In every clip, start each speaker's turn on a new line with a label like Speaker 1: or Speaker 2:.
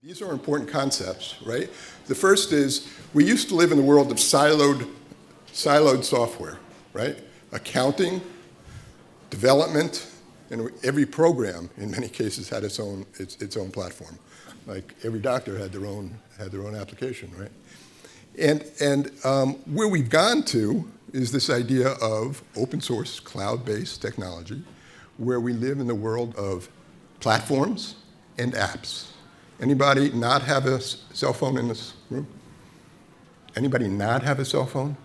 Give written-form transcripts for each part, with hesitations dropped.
Speaker 1: These are important concepts, right? The first is, we used to live in the world of siloed software, right? Accounting, development, and every program, in many cases, had its own platform. Like every doctor had their own application, right? And where we've gone to is this idea of open source, cloud-based technology, where we live in the world of platforms and apps. Anybody not have a cell phone in this room? Anybody not have a cell phone?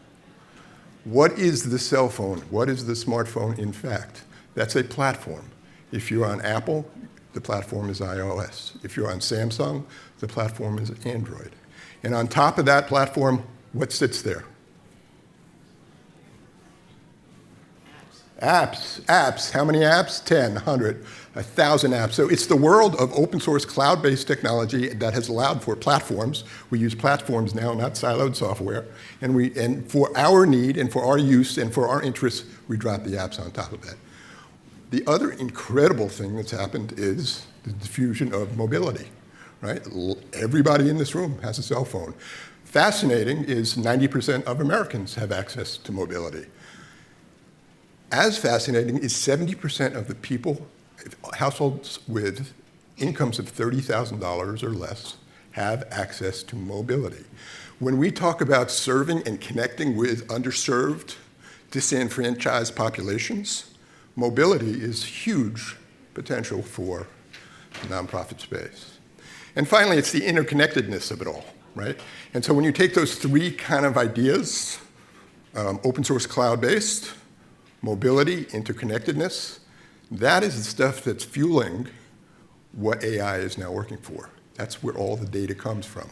Speaker 1: What is the cell phone? What is the smartphone, in fact? That's a platform. If you're on Apple, the platform is iOS. If you're on Samsung, the platform is Android. And on top of that platform, what sits there? Apps. How many apps? 10, 100, 1,000 apps. So it's the world of open source cloud-based technology that has allowed for platforms. We use platforms now, not siloed software. And for our need and for our use and for our interests, we drop the apps on top of that. The other incredible thing that's happened is the diffusion of mobility, right? Everybody in this room has a cell phone. Fascinating is 90% of Americans have access to mobility. As fascinating is 70% of the people, households with incomes of $30,000 or less, have access to mobility. When we talk about serving and connecting with underserved, disenfranchised populations, mobility is huge potential for the nonprofit space. And finally, it's the interconnectedness of it all, right? And so when you take those three kind of ideas, open source cloud-based, mobility, interconnectedness, that is the stuff that's fueling what AI is now working for. That's where all the data comes from,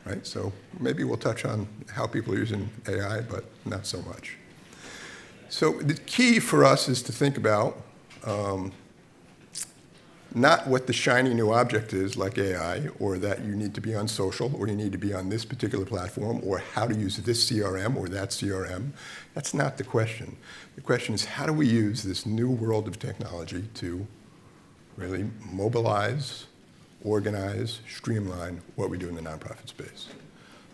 Speaker 1: right? So maybe we'll touch on how people are using AI, but not so much. So the key for us is to think about not what the shiny new object is, like AI, or that you need to be on social, or you need to be on this particular platform, or how to use this CRM or that CRM. That's not the question. The question is, how do we use this new world of technology to really mobilize, organize, streamline what we do in the nonprofit space?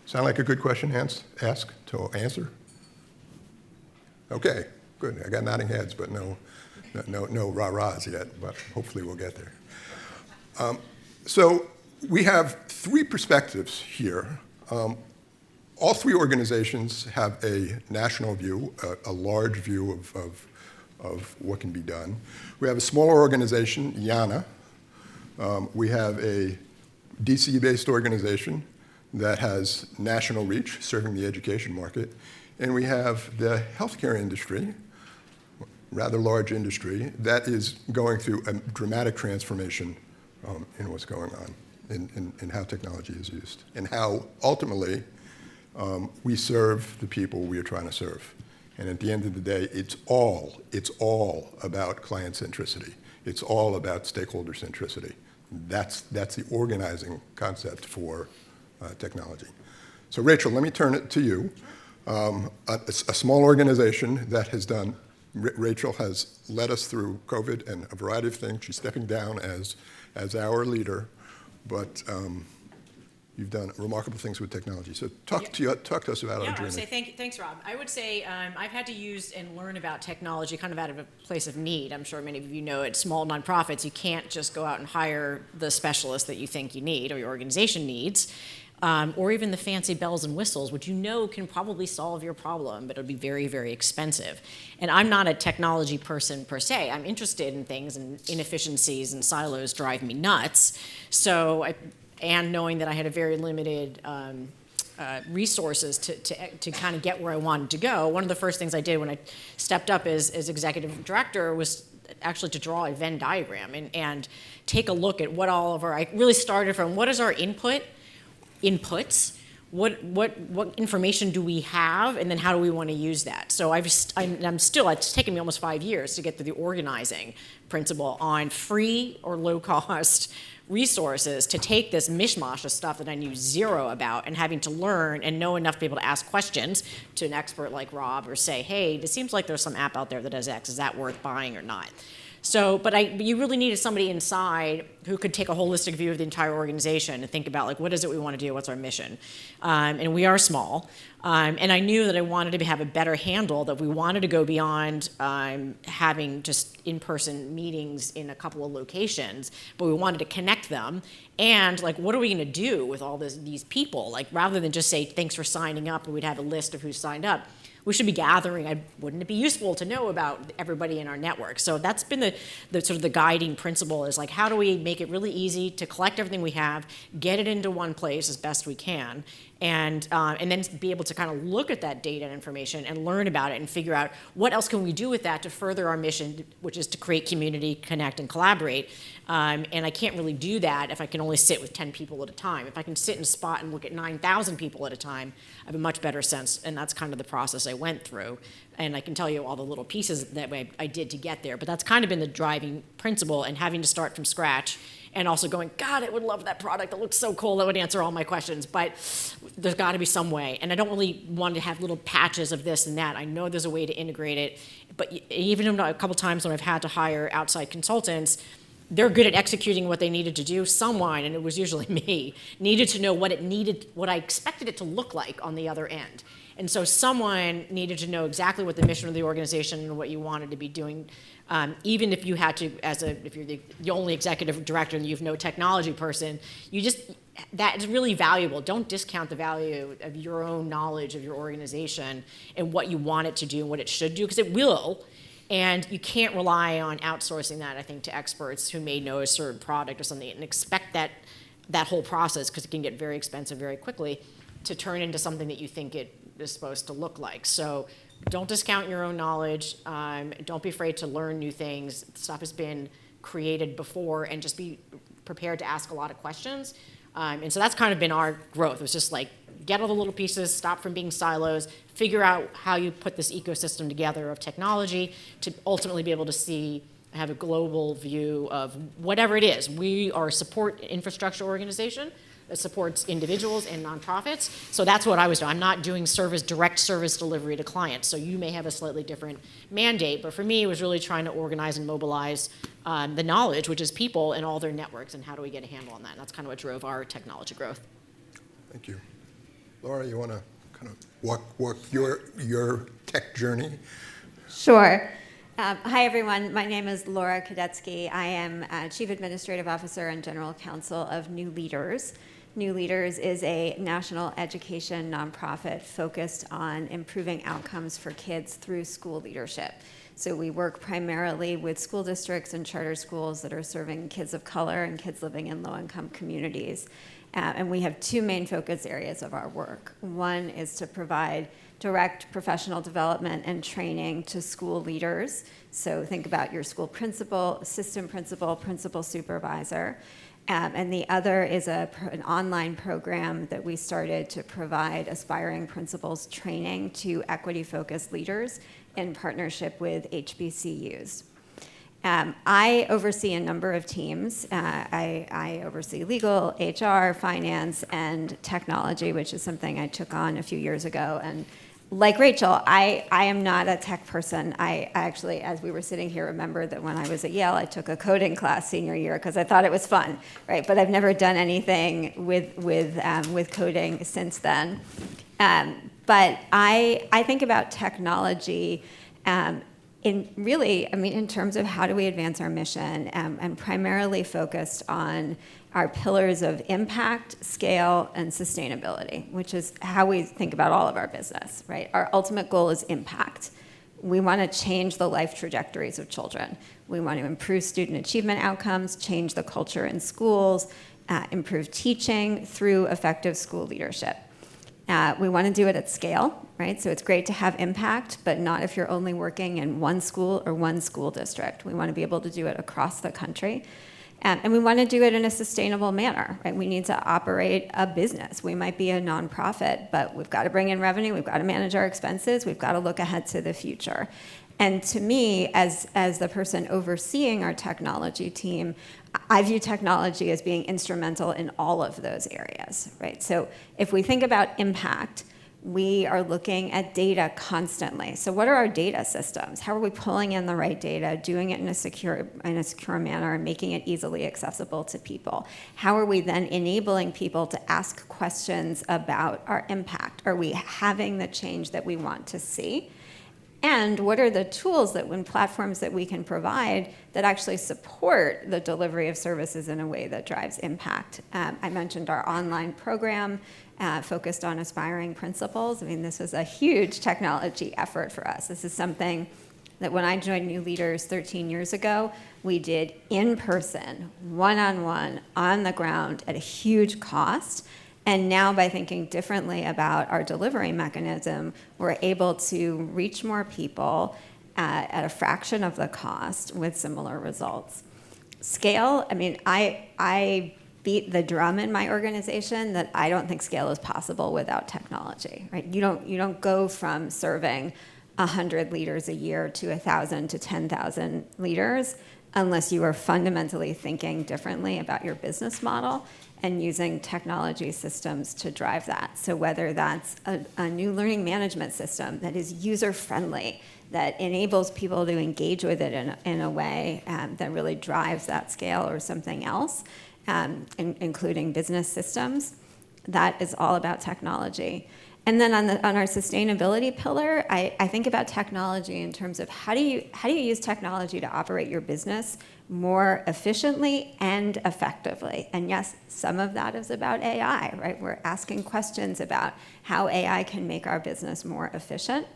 Speaker 1: Sound like a good question to ask, to answer? Okay, good. I got nodding heads, but no rah-rahs yet, but hopefully we'll get there. So we have three perspectives here. All three organizations have a national view, a large view of what can be done. We have a smaller organization, YANA. We have a DC-based organization that has national reach, serving the education market. And we have the healthcare industry, rather large industry, that is going through a dramatic transformation in what's going on, in how technology is used, and how ultimately we serve the people we are trying to serve. And at the end of the day, it's all about client centricity. It's all about stakeholder centricity. That's the organizing concept for technology. So Rachel, let me turn it to you. A small organization that has done, Rachel has led us through COVID and a variety of things. She's stepping down as our leader, but you've done remarkable things with technology. So talk to us about our journey.
Speaker 2: I would say thanks, Rob. I would say I've had to use and learn about technology kind of out of a place of need. I'm sure many of you know at small nonprofits, you can't just go out and hire the specialist that you think you need or your organization needs. Or even the fancy bells and whistles, which you know can probably solve your problem, but it'll be very, very expensive. And I'm not a technology person per se. I'm interested in things, and inefficiencies and silos drive me nuts. So, and knowing that I had a very limited resources to kind of get where I wanted to go, one of the first things I did when I stepped up as executive director was actually to draw a Venn diagram and take a look at what all of our, I really started from what is our inputs, what information do we have, and then how do we want to use that? So it's taken me almost 5 years to get through the organizing principle on free or low cost resources to take this mishmash of stuff that I knew zero about and having to learn and know enough to be able to ask questions to an expert like Rob or say, hey, it seems like there's some app out there that does X. Is that worth buying or not? So, but you really needed somebody inside who could take a holistic view of the entire organization and think about, like, what is it we want to do? What's our mission? And we are small. And I knew that I wanted to have a better handle, that we wanted to go beyond having just in-person meetings in a couple of locations, but we wanted to connect them. And, like, what are we going to do with all these people? Like, rather than just say, thanks for signing up, and we'd have a list of who signed up, we should be gathering. Wouldn't it be useful to know about everybody in our network? So that's been the sort of the guiding principle, is like, how do we make it really easy to collect everything we have, get it into one place as best we can, and then be able to kind of look at that data and information and learn about it and figure out what else can we do with that to further our mission, which is to create community, connect, and collaborate. And I can't really do that if I can only sit with 10 people at a time. If I can sit in a spot and look at 9,000 people at a time, I have a much better sense, and that's kind of the process I went through. And I can tell you all the little pieces that I did to get there, but that's kind of been the driving principle, and having to start from scratch, and also going, God, I would love that product. It looks so cool. That would answer all my questions. But there's got to be some way. And I don't really want to have little patches of this and that. I know there's a way to integrate it. But even a couple times when I've had to hire outside consultants, they're good at executing what they needed to do. Someone, and it was usually me, needed to know what I expected it to look like on the other end. And so someone needed to know exactly what the mission of the organization and what you wanted to be doing. Even if you had to, if you're the only executive director and you have no technology person, that is really valuable. Don't discount the value of your own knowledge of your organization and what you want it to do and what it should do, because it will. And you can't rely on outsourcing that, I think, to experts who may know a certain product or something and expect that whole process, because it can get very expensive very quickly, to turn into something that you think it is supposed to look like. So don't discount your own knowledge. Don't be afraid to learn new things. Stuff has been created before, and just be prepared to ask a lot of questions. And so that's kind of been our growth. It was just like, get all the little pieces, stop from being silos, figure out how you put this ecosystem together of technology to ultimately be able to have a global view of whatever it is. We are a support infrastructure organization that supports individuals and nonprofits. So that's what I was doing. I'm not doing direct service delivery to clients. So you may have a slightly different mandate, but for me, it was really trying to organize and mobilize the knowledge, which is people and all their networks, and how do we get a handle on that? And that's kind of what drove our technology growth.
Speaker 1: Thank you. Laura, you want to kind of walk your tech journey?
Speaker 3: Sure. Hi, everyone. My name is Laura Kadetsky. I am Chief Administrative Officer and General Counsel of New Leaders. New Leaders is a national education nonprofit focused on improving outcomes for kids through school leadership. So we work primarily with school districts and charter schools that are serving kids of color and kids living in low-income communities. And we have two main focus areas of our work. One is to provide direct professional development and training to school leaders. So think about your school principal, assistant principal, principal supervisor. And the other is an online program that we started to provide aspiring principals training to equity-focused leaders in partnership with HBCUs. I oversee a number of teams. I oversee legal, HR, finance, and technology, which is something I took on a few years ago. And like Rachel, I am not a tech person. I actually, as we were sitting here, remembered that when I was at Yale, I took a coding class senior year because I thought it was fun, right? But I've never done anything with coding since then. But I think about technology in terms of how do we advance our mission, and primarily focused on our pillars of impact, scale, and sustainability, which is how we think about all of our business, right? Our ultimate goal is impact. We want to change the life trajectories of children. We want to improve student achievement outcomes, change the culture in schools, improve teaching through effective school leadership. We want to do it at scale, right? So it's great to have impact, but not if you're only working in one school or one school district. We want to be able to do it across the country. And we want to do it in a sustainable manner, right? We need to operate a business. We might be a nonprofit, but we've got to bring in revenue. We've got to manage our expenses. We've got to look ahead to the future. And to me, as the person overseeing our technology team, I view technology as being instrumental in all of those areas, right? So if we think about impact, We are looking at data constantly. So what are our data systems? How are we pulling in the right data, doing it in a secure manner, and making it easily accessible to people? How are we then enabling people to ask questions about our impact? Are we having the change that we want to see? And what are the tools platforms that we can provide that actually support the delivery of services in a way that drives impact? I mentioned our online program focused on aspiring principals. I mean, this was a huge technology effort for us. This is something that when I joined New Leaders 13 years ago, we did in person, one-on-one, on the ground at a huge cost. And now by thinking differently about our delivery mechanism, we're able to reach more people at a fraction of the cost with similar results. Scale, I mean, I beat the drum in my organization that I don't think scale is possible without technology, right? You don't go from serving 100 leaders a year to 1,000 to 10,000 leaders unless you are fundamentally thinking differently about your business model and using technology systems to drive that. So whether that's a new learning management system that is user-friendly, that enables people to engage with it in a way that really drives that scale, or something else, including business systems, that is all about technology. And then on our sustainability pillar, I think about technology in terms of how do you use technology to operate your business more efficiently and effectively. And yes, some of that is about AI, right? We're asking questions about how AI can make our business more efficient.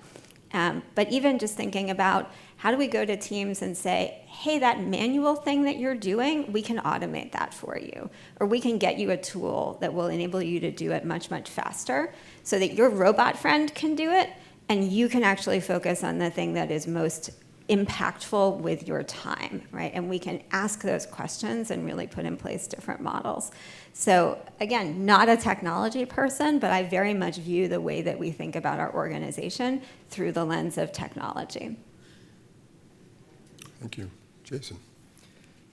Speaker 3: But even just thinking about how do we go to teams and say, hey, that manual thing that you're doing, we can automate that for you. Or we can get you a tool that will enable you to do it much, much faster so that your robot friend can do it and you can actually focus on the thing that is most impactful with your time, right? And we can ask those questions and really put in place different models. So again, not a technology person, but I very much view the way that we think about our organization through the lens of technology.
Speaker 1: Thank you. Jason.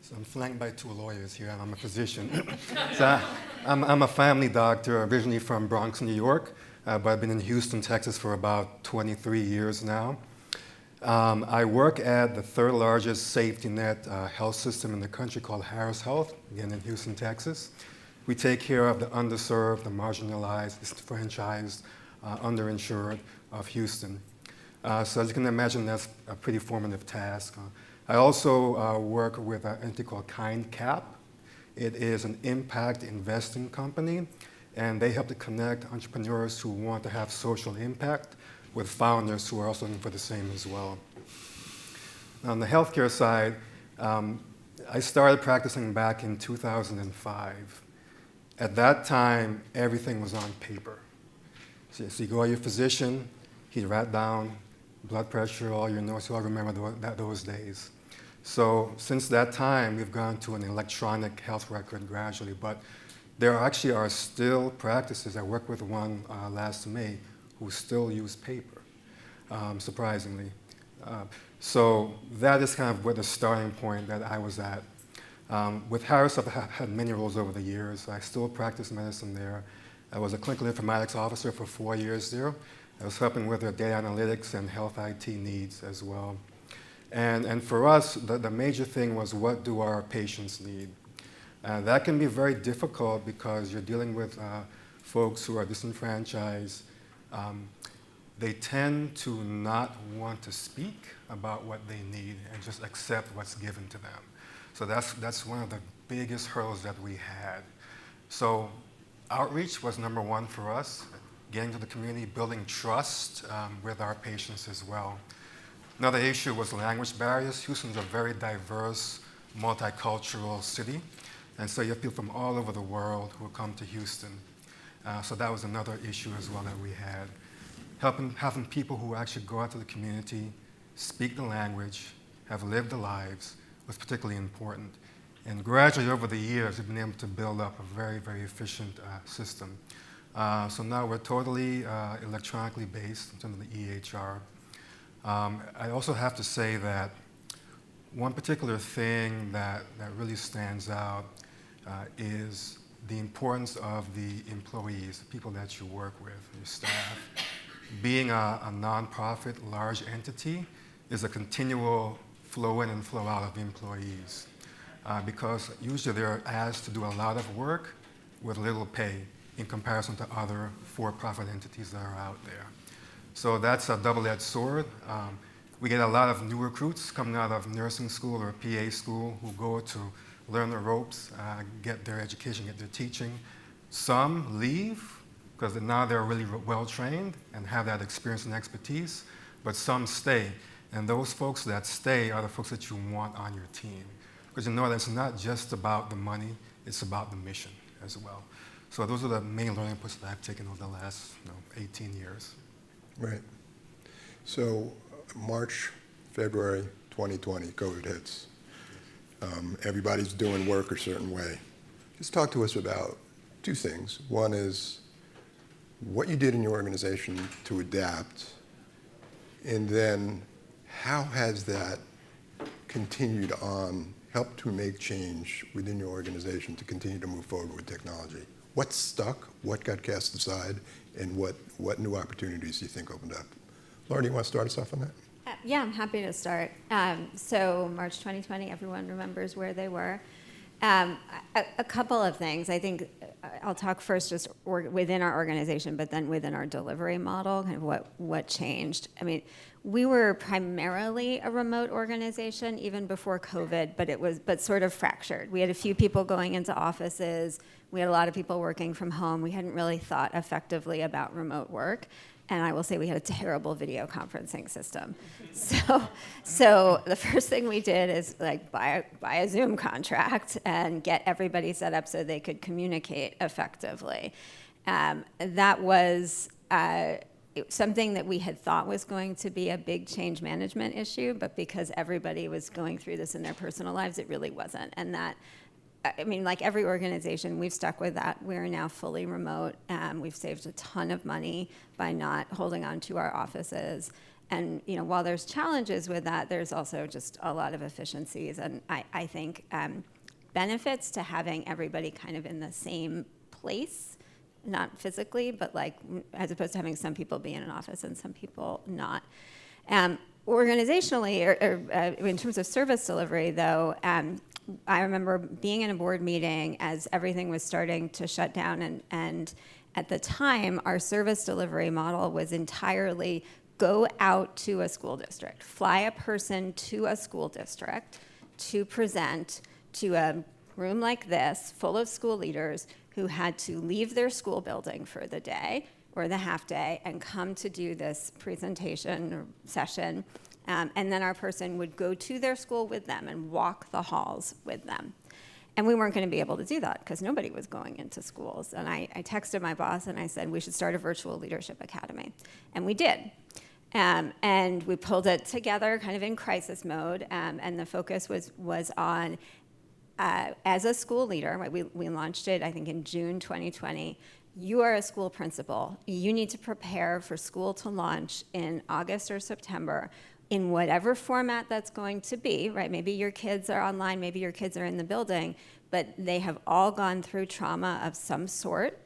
Speaker 4: So I'm flanked by two lawyers here, and I'm a physician. So I'm a family doctor, originally from Bronx, New York, but I've been in Houston, Texas for about 23 years now. I work at the third largest safety net health system in the country called Harris Health, again in Houston, Texas. We take care of the underserved, the marginalized, disenfranchised, underinsured of Houston. So as you can imagine, that's a pretty formative task. I also work with an entity called KindCap. It is an impact investing company, and they help to connect entrepreneurs who want to have social impact with founders who are also looking for the same as well. On the healthcare side, I started practicing back in 2005. At that time, everything was on paper. So you go to your physician, he'd write down blood pressure, all your notes, you all remember those days. So since that time, we've gone to an electronic health record gradually, but there actually are still practices. I worked with one last May who still use paper, surprisingly. So that is kind of where the starting point that I was at. With Harris, I've had many roles over the years. I still practice medicine there. I was a clinical informatics officer for 4 years there. I was helping with their data analytics and health IT needs as well. And for us, the major thing was, what do our patients need? That can be very difficult because you're dealing with folks who are disenfranchised. They tend to not want to speak about what they need and just accept what's given to them. So that's one of the biggest hurdles that we had. So outreach was number one for us, getting to the community, building trust with our patients as well. Another issue was language barriers. Houston's a very diverse, multicultural city, and so you have people from all over the world who come to Houston. So that was another issue as well that we had. Having people who actually go out to the community, speak the language, have lived the lives, was particularly important. And gradually over the years, we've been able to build up a very, very efficient system. So now we're totally electronically based in terms of the EHR. I also have to say that one particular thing that really stands out is the importance of the employees, the people that you work with, your staff. being a nonprofit, large entity is a continual flow in and flow out of employees because usually they're asked to do a lot of work with little pay in comparison to other for-profit entities that are out there. So that's a double-edged sword. We get a lot of new recruits coming out of nursing school or PA school who go to learn the ropes, get their education, get their teaching. Some leave because now they're really well trained and have that experience and expertise, but some stay. And those folks that stay are the folks that you want on your team. Because you know that it's not just about the money, it's about the mission as well. So those are the main learning points that I've taken over the last 18 years.
Speaker 1: Right. So March, February 2020, COVID hits. Everybody's doing work a certain way. Just talk to us about two things. One is what you did in your organization to adapt, and then how has that continued on, helped to make change within your organization to continue to move forward with technology? What stuck, what got cast aside, and what new opportunities do you think opened up? Laura, do you want to start us off on that?
Speaker 3: Yeah, I'm happy to start. So March 2020, everyone remembers where they were. A couple of things. I think I'll talk first just within our organization, but then within our delivery model, kind of what changed. I mean, we were primarily a remote organization even before COVID, but sort of fractured. We had a few people going into offices. We had a lot of people working from home. We hadn't really thought effectively about remote work. And I will say we had a terrible video conferencing system. So the first thing we did is like buy a Zoom contract and get everybody set up so they could communicate effectively. That was something that we had thought was going to be a big change management issue, but because everybody was going through this in their personal lives, it really wasn't. And that, I mean, like every organization, we've stuck with that. We're now fully remote. We've saved a ton of money by not holding on to our offices. And while there's challenges with that, there's also just a lot of efficiencies. And I think benefits to having everybody kind of in the same place, not physically, but like as opposed to having some people be in an office and some people not. Organizationally, or in terms of service delivery, though, I remember being in a board meeting as everything was starting to shut down, and at the time, our service delivery model was entirely go out to a school district, fly a person to a school district to present to a room like this full of school leaders who had to leave their school building for the day or the half day and come to do this presentation or session. And then our person would go to their school with them and walk the halls with them. And we weren't going to be able to do that because nobody was going into schools. And I texted my boss and I said, we should start a virtual leadership academy. And we did. And we pulled it together kind of in crisis mode. And the focus was on, as a school leader, right, we launched it, I think, in June 2020. You are a school principal. You need to prepare for school to launch in August or September in whatever format that's going to be, right? Maybe your kids are online, maybe your kids are in the building, but they have all gone through trauma of some sort,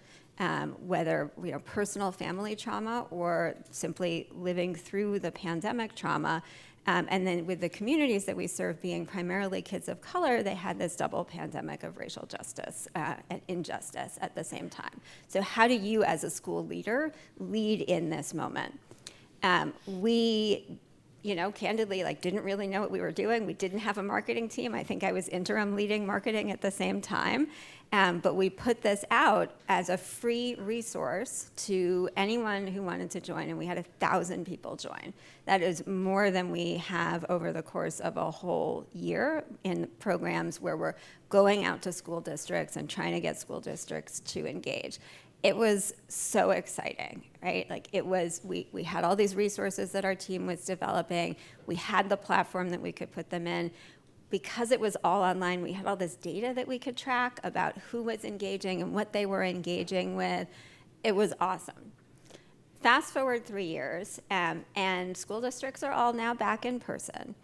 Speaker 3: whether personal family trauma or simply living through the pandemic trauma. And then with the communities that we serve being primarily kids of color, they had this double pandemic of racial justice and injustice at the same time. So how do you as a school leader lead in this moment? We candidly, didn't really know what we were doing. We didn't have a marketing team. I think I was interim leading marketing at the same time. But we put this out as a free resource to anyone who wanted to join, and we had 1,000 people join. That is more than we have over the course of a whole year in programs where we're going out to school districts and trying to get school districts to engage. It was so exciting, right? We had all these resources that our team was developing. We had the platform that we could put them in. Because it was all online, we had all this data that we could track about who was engaging and what they were engaging with. It was awesome. Fast forward 3 years, and school districts are all now back in person.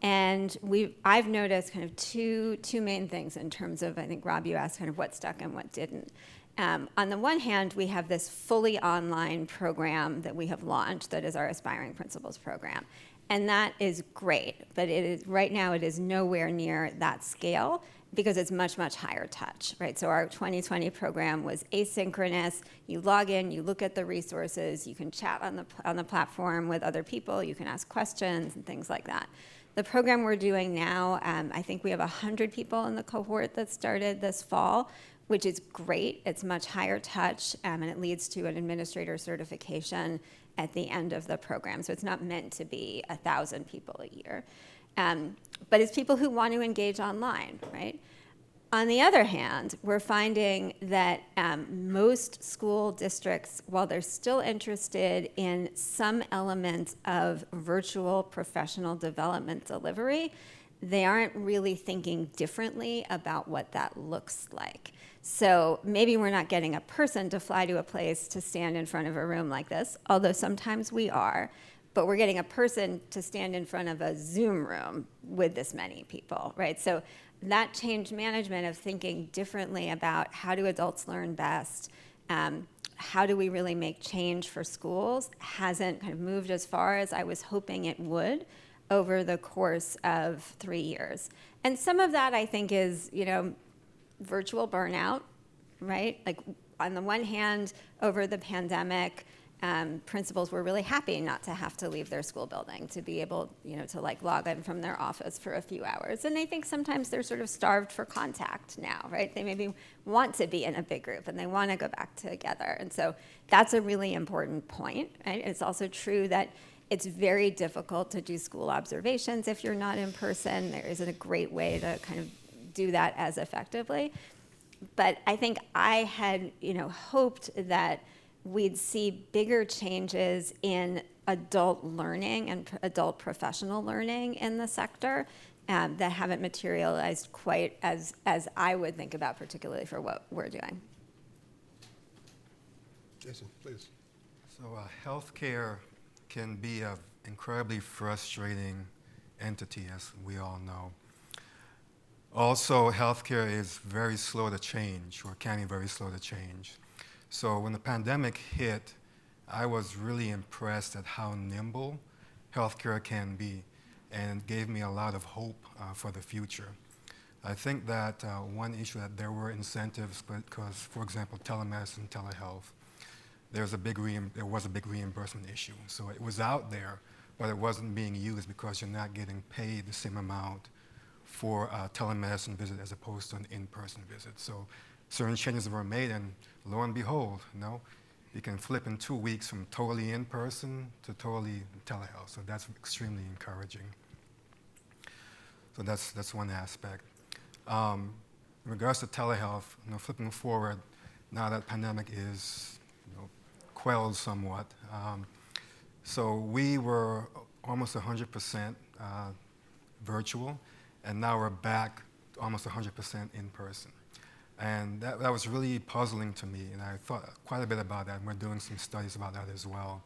Speaker 3: And I've noticed kind of two main things in terms of, I think, Rob, you asked kind of what stuck and what didn't. On the one hand, we have this fully online program that we have launched that is our Aspiring Principals program. And that is great, but right now it is nowhere near that scale because it's much, much higher touch, right? So our 2020 program was asynchronous. You log in, you look at the resources, you can chat on the platform with other people, you can ask questions and things like that. The program we're doing now, I think we have 100 people in the cohort that started this fall, which is great. It's much higher touch, and it leads to an administrator certification at the end of the program. So it's not meant to be 1,000 people a year. But it's people who want to engage online, right? On the other hand, we're finding that most school districts, while they're still interested in some element of virtual professional development delivery, they aren't really thinking differently about what that looks like. So maybe we're not getting a person to fly to a place to stand in front of a room like this, although sometimes we are, but we're getting a person to stand in front of a Zoom room with this many people, right? So that change management of thinking differently about how do adults learn best, how do we really make change for schools hasn't kind of moved as far as I was hoping it would over the course of 3 years. And some of that I think is, virtual burnout, right? Like on the one hand, over the pandemic, principals were really happy not to have to leave their school building, to be able, to log in from their office for a few hours. And I think sometimes they're sort of starved for contact now, right? They maybe want to be in a big group and they want to go back together. And so that's a really important point, right? It's also true that it's very difficult to do school observations if you're not in person. There isn't a great way to kind of do that as effectively. But I think I had, hoped that we'd see bigger changes in adult learning and adult professional learning in the sector that haven't materialized quite as I would think about, particularly for what we're doing.
Speaker 1: Jason, please.
Speaker 4: So healthcare can be an incredibly frustrating entity, as we all know. Also, healthcare is very slow to change, or can be very slow to change. So when the pandemic hit, I was really impressed at how nimble healthcare can be, and it gave me a lot of hope for the future. I think that one issue that there were incentives, because, for example, telemedicine, telehealth, there was a big reimbursement issue. So it was out there, but it wasn't being used because you're not getting paid the same amount for a telemedicine visit as opposed to an in-person visit. So certain changes were made, and lo and behold, you can flip in 2 weeks from totally in-person to totally telehealth. So that's extremely encouraging. So that's one aspect. In regards to telehealth, flipping forward, now that pandemic is quelled somewhat. So we were almost 100% virtual, and now we're back to almost 100% in person. And that was really puzzling to me, and I thought quite a bit about that, and we're doing some studies about that as well.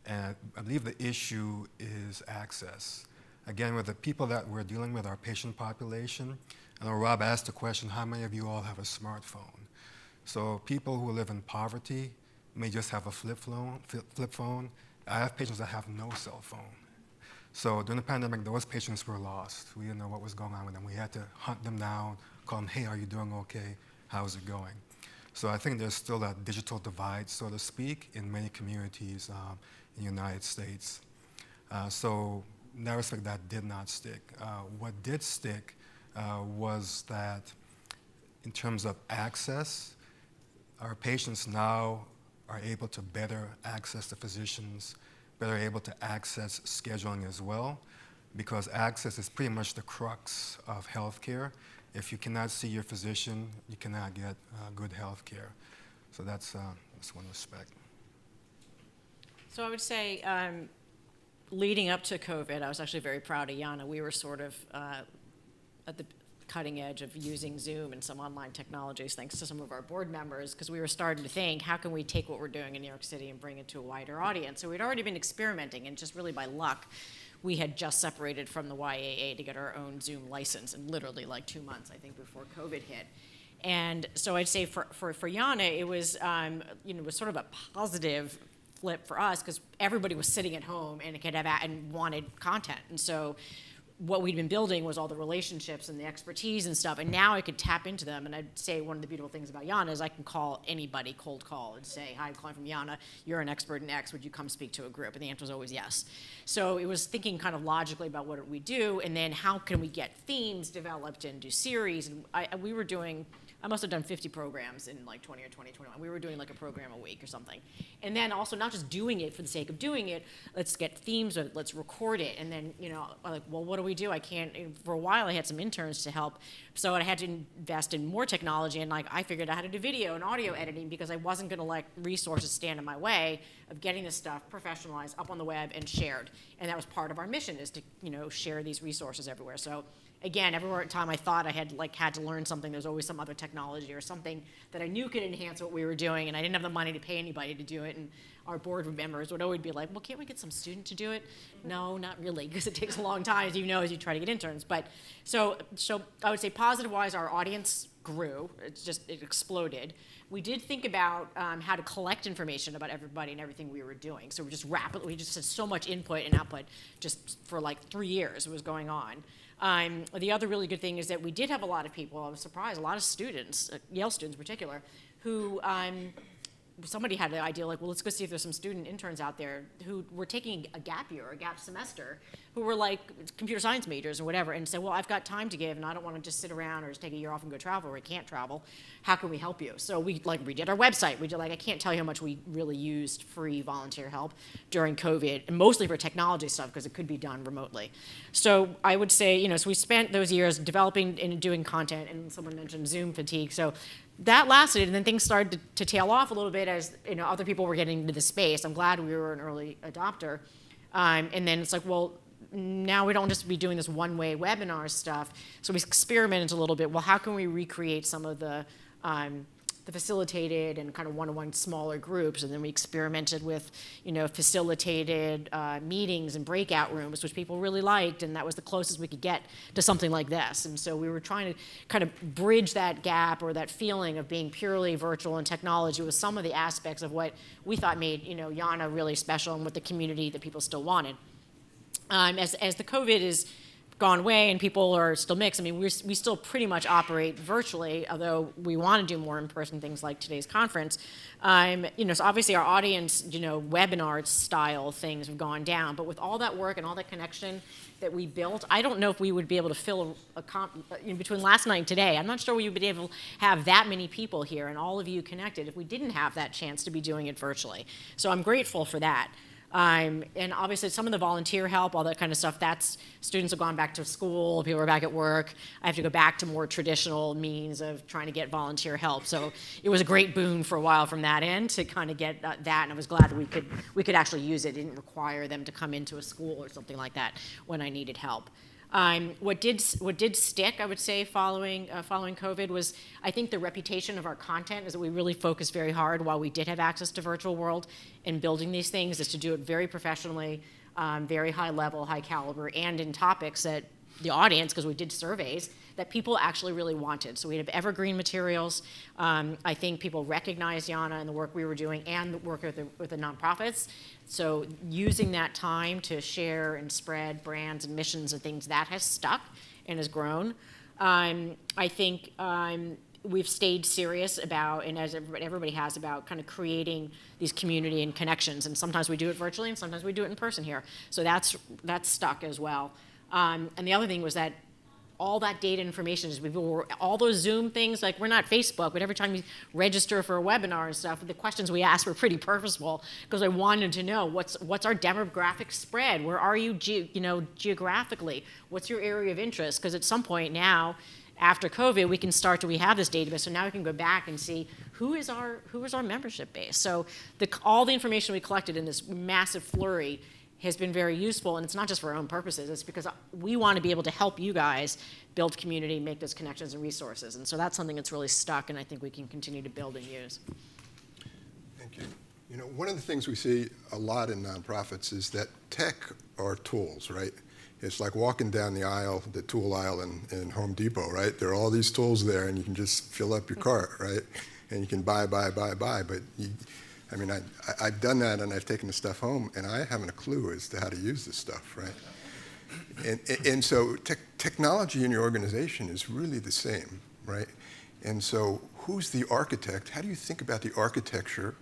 Speaker 4: And I believe the issue is access. Again, with the people that we're dealing with, our patient population, I know Rob asked the question, how many of you all have a smartphone? So people who live in poverty may just have a flip phone. I have patients that have no cell phone. So during the pandemic, those patients were lost. We didn't know what was going on with them. We had to hunt them down, call them, hey, are you doing okay? How's it going? So I think there's still a digital divide, so to speak, in many communities in the United States. So in that respect, that did not stick. What did stick was that in terms of access, our patients now are able to better access the physicians, better able to access scheduling as well, because access is pretty much the crux of healthcare. If you cannot see your physician, you cannot get good health care. So that's one respect.
Speaker 2: So I would say leading up to COVID, I was actually very proud of YANA. We were sort of at the cutting edge of using Zoom and some online technologies, thanks to some of our board members, because we were starting to think, how can we take what we're doing in New York City and bring it to a wider audience? So we'd already been experimenting, and just really by luck, we had just separated from the YAA to get our own Zoom license in literally like 2 months, I think, before COVID hit. And so I'd say for YANA, it was, it was sort of a positive flip for us because everybody was sitting at home and could have and wanted content. And so what we'd been building was all the relationships and the expertise and stuff, and now I could tap into them. And I'd say one of the beautiful things about YANA is I can call anybody, cold call, and say, hi, I'm calling from YANA, you're an expert in X, would you come speak to a group? And the answer was always yes. So it was thinking kind of logically about what we do, and then how can we get themes developed and do series. And we were doing, I must have done 50 programs in like 20 or 2021. We were doing like a program a week or something. And then also not just doing it for the sake of doing it, let's get themes of it, let's record it. And then, like, well, what do we do? I can't, for a while I had some interns to help. So I had to invest in more technology, and like I figured out how to do video and audio editing because I wasn't gonna let resources stand in my way of getting this stuff professionalized up on the web and shared. And that was part of our mission, is to, share these resources everywhere. So again, every time I thought I had to learn something, there's always some other technology or something that I knew could enhance what we were doing, and I didn't have the money to pay anybody to do it. And our board members would always be like, well, can't we get some student to do it? No, not really, because it takes a long time, as you try to get interns. But so I would say positive-wise, our audience grew. It exploded. We did think about how to collect information about everybody and everything we were doing. So we just had so much input and output just for like 3 years was going on. The other really good thing is that we did have a lot of people, I was surprised, a lot of students, Yale students in particular, who somebody had the idea like, well, let's go see if there's some student interns out there who were taking a gap year, a gap semester, who were like computer science majors or whatever, and said, well, I've got time to give and I don't want to just sit around or just take a year off and go travel, or I can't travel. How can we help you? So we redid our website. I can't tell you how much we really used free volunteer help during COVID, and mostly for technology stuff because it could be done remotely. So I would say, so we spent those years developing and doing content, and someone mentioned Zoom fatigue. So that lasted, and then things started to tail off a little bit as other people were getting into the space. I'm glad we were an early adopter. And then it's like, well, now we don't just be doing this one-way webinar stuff. So we experimented a little bit. Well, how can we recreate some of the facilitated and kind of one-on-one smaller groups? And then we experimented with, facilitated meetings and breakout rooms, which people really liked, and that was the closest we could get to something like this. And so we were trying to kind of bridge that gap or that feeling of being purely virtual and technology with some of the aspects of what we thought made, YANA really special and what the community that people still wanted. As the COVID is gone away and people are still mixed, I mean, we still pretty much operate virtually, although we want to do more in-person things like today's conference. So obviously our audience, webinar style things have gone down, but with all that work and all that connection that we built, I don't know if we would be able to fill between last night and today, I'm not sure we would be able to have that many people here and all of you connected if we didn't have that chance to be doing it virtually. So I'm grateful for that. And obviously some of the volunteer help, all that kind of stuff, that's students have gone back to school, people are back at work. I have to go back to more traditional means of trying to get volunteer help. So it was a great boon for a while from that end to kind of get that, and I was glad that we could actually use it. It didn't require them to come into a school or something like that when I needed help. What did stick, I would say, following COVID was, I think, the reputation of our content is that we really focused very hard while we did have access to virtual world in building these things, is to do it very professionally, very high level, high caliber, and in topics that the audience, because we did surveys, that people actually really wanted. So we have evergreen materials. I think people recognized YANA and the work we were doing and the work with the nonprofits. So using that time to share and spread brands and missions and things, that has stuck and has grown. I think we've stayed serious about, and as everybody has, about kind of creating these community and connections. And sometimes we do it virtually and sometimes we do it in person here. So that's stuck as well. And the other thing was that all that data information is all those Zoom things, like we're not Facebook, but every time you register for a webinar and stuff, the questions we asked were pretty purposeful because I wanted to know what's our demographic spread? Where are you geographically? What's your area of interest? Because at some point now, after COVID, we have this database, so now we can go back and see who is our membership base. So all the information we collected in this massive flurry has been very useful, and it's not just for our own purposes, it's because we want to be able to help you guys build community, make those connections and resources, and so that's something that's really stuck, and I think we can continue to build and use.
Speaker 1: Thank you. One of the things we see a lot in nonprofits is that tech are tools, right? It's like walking down the aisle, the tool aisle in Home Depot, right? There are all these tools there, and you can just fill up your cart, right? And you can buy. But I've done that, and I've taken the stuff home, and I haven't a clue as to how to use this stuff, right? And so technology in your organization is really the same, right? And so who's the architect? How do you think about the architecture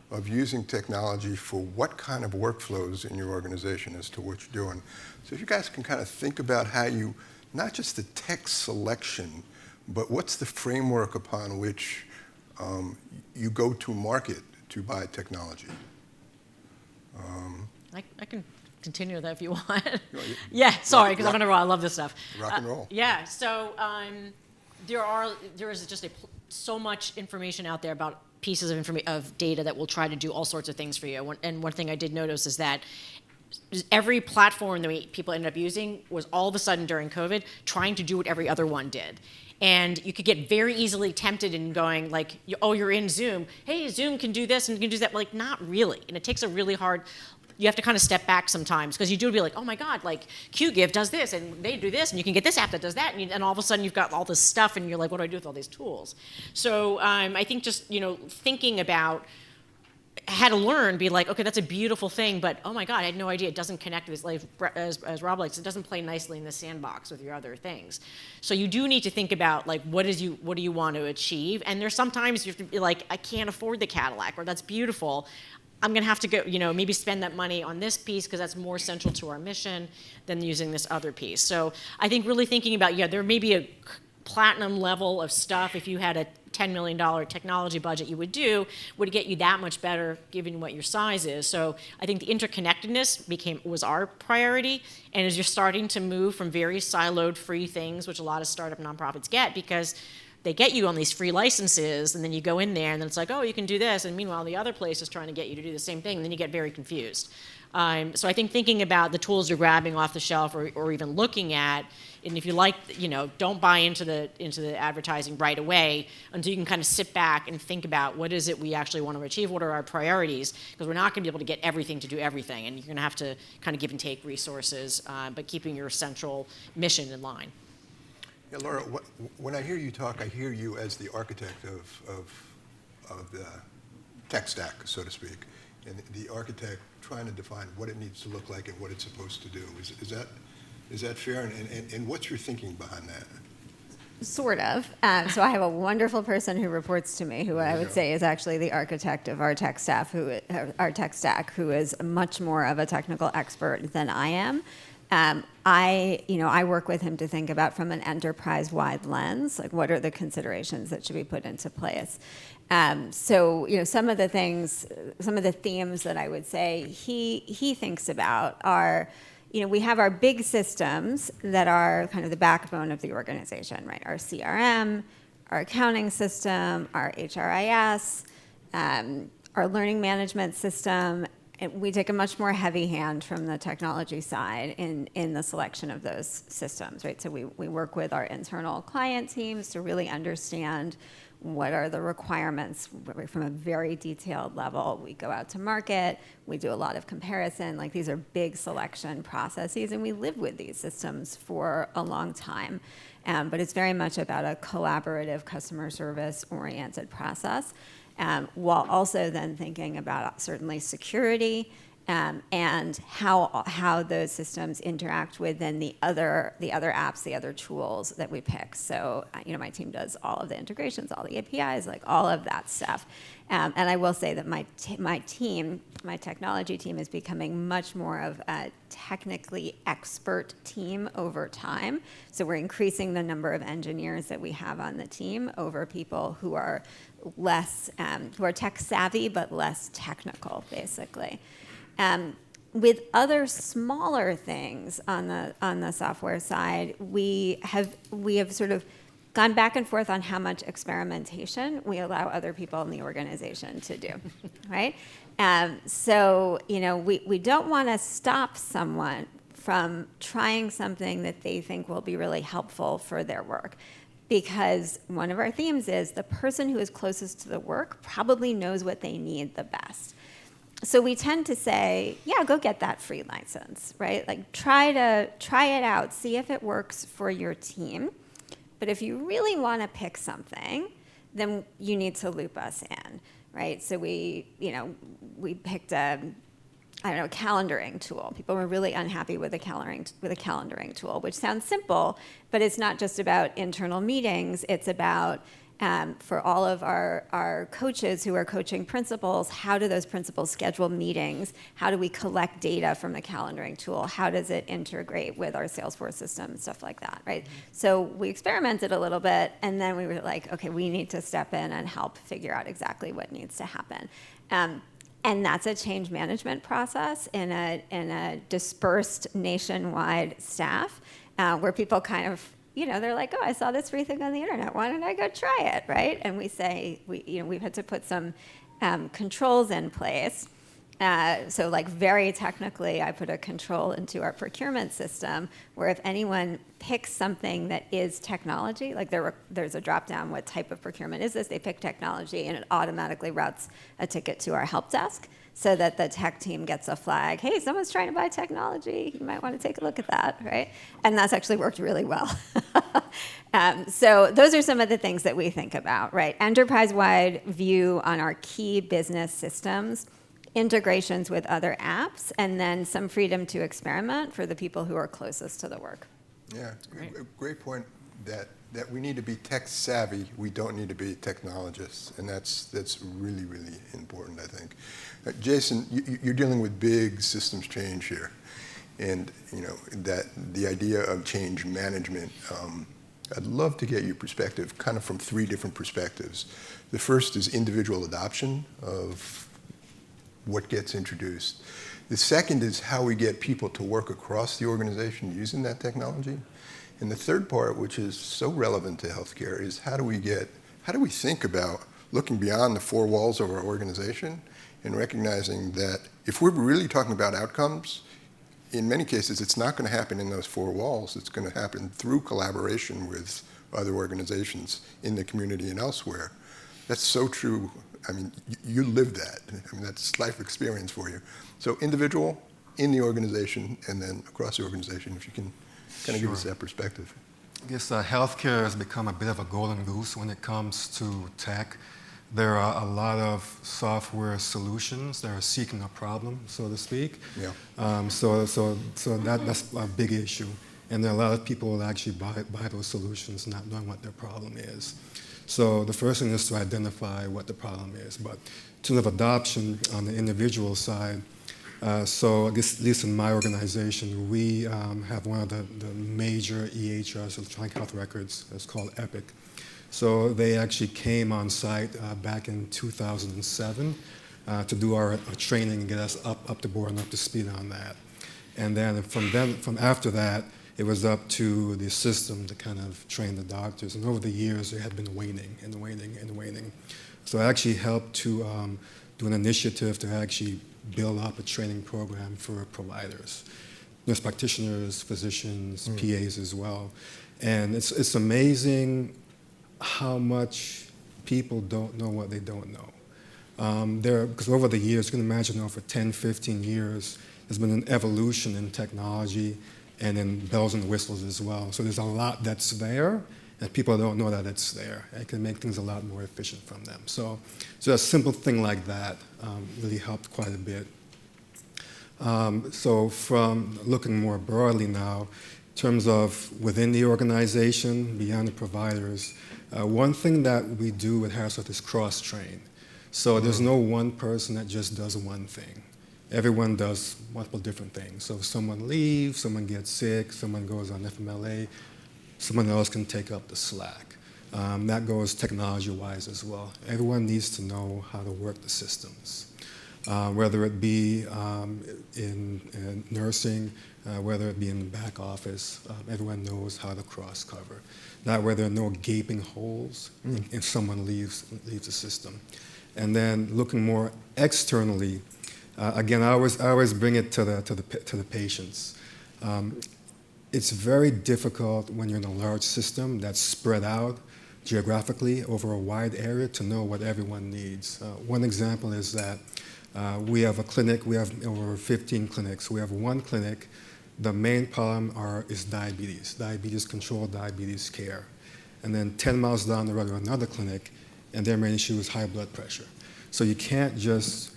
Speaker 1: of using technology for what kind of workflows in your organization as to what you're doing? So if you guys can kind of think about how you, not just the tech selection, but what's the framework upon which you go to market to buy technology?
Speaker 2: I can continue that if you want. Yeah, sorry, because I'm going to roll. I love this stuff.
Speaker 1: Rock and roll.
Speaker 2: Yeah, so there is just so much information out there about pieces of data that will try to do all sorts of things for you. And one thing I did notice is that every platform that people ended up using was all of a sudden during COVID trying to do what every other one did. And you could get very easily tempted in going like, oh, you're in Zoom. Hey, Zoom can do this and can do that. Like, not really. And it takes a really hard, you have to kind of step back sometimes because you do be like, oh my God, like QGIF does this and they do this and you can get this app that does that. And all of a sudden you've got all this stuff and you're like, what do I do with all these tools? So I think just, thinking about how to learn, be like, okay, that's a beautiful thing, but oh my God, I had no idea it doesn't connect with, like, as Rob likes, it doesn't play nicely in the sandbox with your other things. So you do need to think about like, what do you want to achieve? And there's sometimes you have to be like, I can't afford the Cadillac, or that's beautiful. I'm going to have to go, maybe spend that money on this piece because that's more central to our mission than using this other piece. So I think really thinking about, there may be a platinum level of stuff. If you had a $10 million technology budget would get you that much better given what your size is. So I think the interconnectedness was our priority. And as you're starting to move from very siloed free things, which a lot of startup nonprofits get because they get you on these free licenses, and then you go in there, and then it's like, oh, you can do this, and meanwhile, the other place is trying to get you to do the same thing, and then you get very confused. So I think thinking about the tools you're grabbing off the shelf or even looking at, and if you like, don't buy into the advertising right away until you can kind of sit back and think about what is it we actually want to achieve, what are our priorities, because we're not going to be able to get everything to do everything, and you're going to have to kind of give and take resources, but keeping your central mission in line.
Speaker 1: Yeah, Laura, when I hear you talk, I hear you as the architect of the tech stack, so to speak, and the architect trying to define what it needs to look like and what it's supposed to do. Is that fair? And what's your thinking behind that?
Speaker 3: Sort of. So I have a wonderful person who reports to me, who I would say is actually the architect of our tech stack, who is much more of a technical expert than I am. I work with him to think about from an enterprise-wide lens, like what are the considerations that should be put into place. So some of the themes that I would say he thinks about are, we have our big systems that are kind of the backbone of the organization, right? Our CRM, our accounting system, our HRIS, our learning management system. And we take a much more heavy hand from the technology side in the selection of those systems, right? So we work with our internal client teams to really understand what are the requirements from a very detailed level. We go out to market, we do a lot of comparison, like these are big selection processes, and we live with these systems for a long time. But it's very much about a collaborative customer service oriented process. While also then thinking about certainly security and how those systems interact with then the other apps, the other tools that we pick. So my team does all of the integrations, all the APIs, like all of that stuff. And I will say that my technology team is becoming much more of a technically expert team over time. So we're increasing the number of engineers that we have on the team over people who are who are tech savvy but less technical, basically. With other smaller things on the software side, we have sort of gone back and forth on how much experimentation we allow other people in the organization to do, right? So we don't want to stop someone from trying something that they think will be really helpful for their work. Because one of our themes is the person who is closest to the work probably knows what they need the best. So we tend to say, yeah, go get that free license, right? Like try it out, see if it works for your team. But if you really want to pick something, then you need to loop us in, right? So we picked a calendaring tool. People were really unhappy with a calendaring tool, which sounds simple, but it's not just about internal meetings. It's about for all of our coaches who are coaching principals, how do those principals schedule meetings? How do we collect data from the calendaring tool? How does it integrate with our Salesforce system and stuff like that, right? So we experimented a little bit, and then we were like, okay, we need to step in and help figure out exactly what needs to happen. And that's a change management process in a dispersed nationwide staff where people kind of, they're like, oh, I saw this free thing on the internet. Why don't I go try it, right? And we say, we've had to put some controls in place. So like very technically, I put a control into our procurement system where if anyone picks something that is technology, like there's a drop down, what type of procurement is this? They pick technology and it automatically routes a ticket to our help desk so that the tech team gets a flag. Hey, someone's trying to buy technology. You might want to take a look at that, right? And that's actually worked really well. So those are some of the things that we think about, right? Enterprise-wide view on our key business systems, integrations with other apps, and then some freedom to experiment for the people who are closest to the work.
Speaker 1: Yeah, a great point that we need to be tech savvy. We don't need to be technologists, and that's really, really important, I think. Jason, you're dealing with big systems change here, and that the idea of change management. I'd love to get your perspective, kind of from three different perspectives. The first is individual adoption of what gets introduced. The second is how we get people to work across the organization using that technology. And the third part, which is so relevant to healthcare, is how do we think about looking beyond the four walls of our organization and recognizing that if we're really talking about outcomes, in many cases, it's not going to happen in those four walls. It's going to happen through collaboration with other organizations in the community and elsewhere. That's so true. I mean, you live that. I mean, that's life experience for you. So individual, in the organization, and then across the organization, if you can kind of give us that perspective.
Speaker 4: I guess healthcare has become a bit of a golden goose when it comes to tech. There are a lot of software solutions that are seeking a problem, so to speak.
Speaker 1: Yeah.
Speaker 4: So that's a big issue. And there are a lot of people that actually buy those solutions not knowing what their problem is. So the first thing is to identify what the problem is. But in terms of adoption on the individual side, so I guess at least in my organization, we have one of the major EHRs, electronic health records. It's called Epic. So they actually came on site back in 2007 to do our training and get us up to board and up to speed on that. And then from after that, it was up to the system to kind of train the doctors. And over the years, it had been waning and waning and waning. So I actually helped to do an initiative to actually build up a training program for providers, nurse practitioners, physicians, PAs as well. And it's amazing how much people don't know what they don't know. Because over the years, you can imagine over 10, 15 years, there's been an evolution in technology and in bells and whistles as well. So there's a lot that's there, and people don't know that it's there. It can make things a lot more efficient from them. So a simple thing like that really helped quite a bit. So from looking more broadly now, in terms of within the organization, beyond the providers, one thing that we do at Harrisworth is cross-train. So there's no one person that just does one thing. Everyone does multiple different things. So if someone leaves, someone gets sick, someone goes on FMLA, someone else can take up the slack. That goes technology-wise as well. Everyone needs to know how to work the systems, whether it be in nursing, whether it be in the back office. Everyone knows how to cross-cover. That way there are no gaping holes if someone leaves the system. And then looking more externally, again, I always bring it to the patients. It's very difficult when you're in a large system that's spread out geographically over a wide area to know what everyone needs. One example is that We have a clinic, we have over 15 clinics. We have one clinic. The main problem is diabetes control, diabetes care. And then 10 miles down the road, another clinic, and their main issue is high blood pressure. So you can't just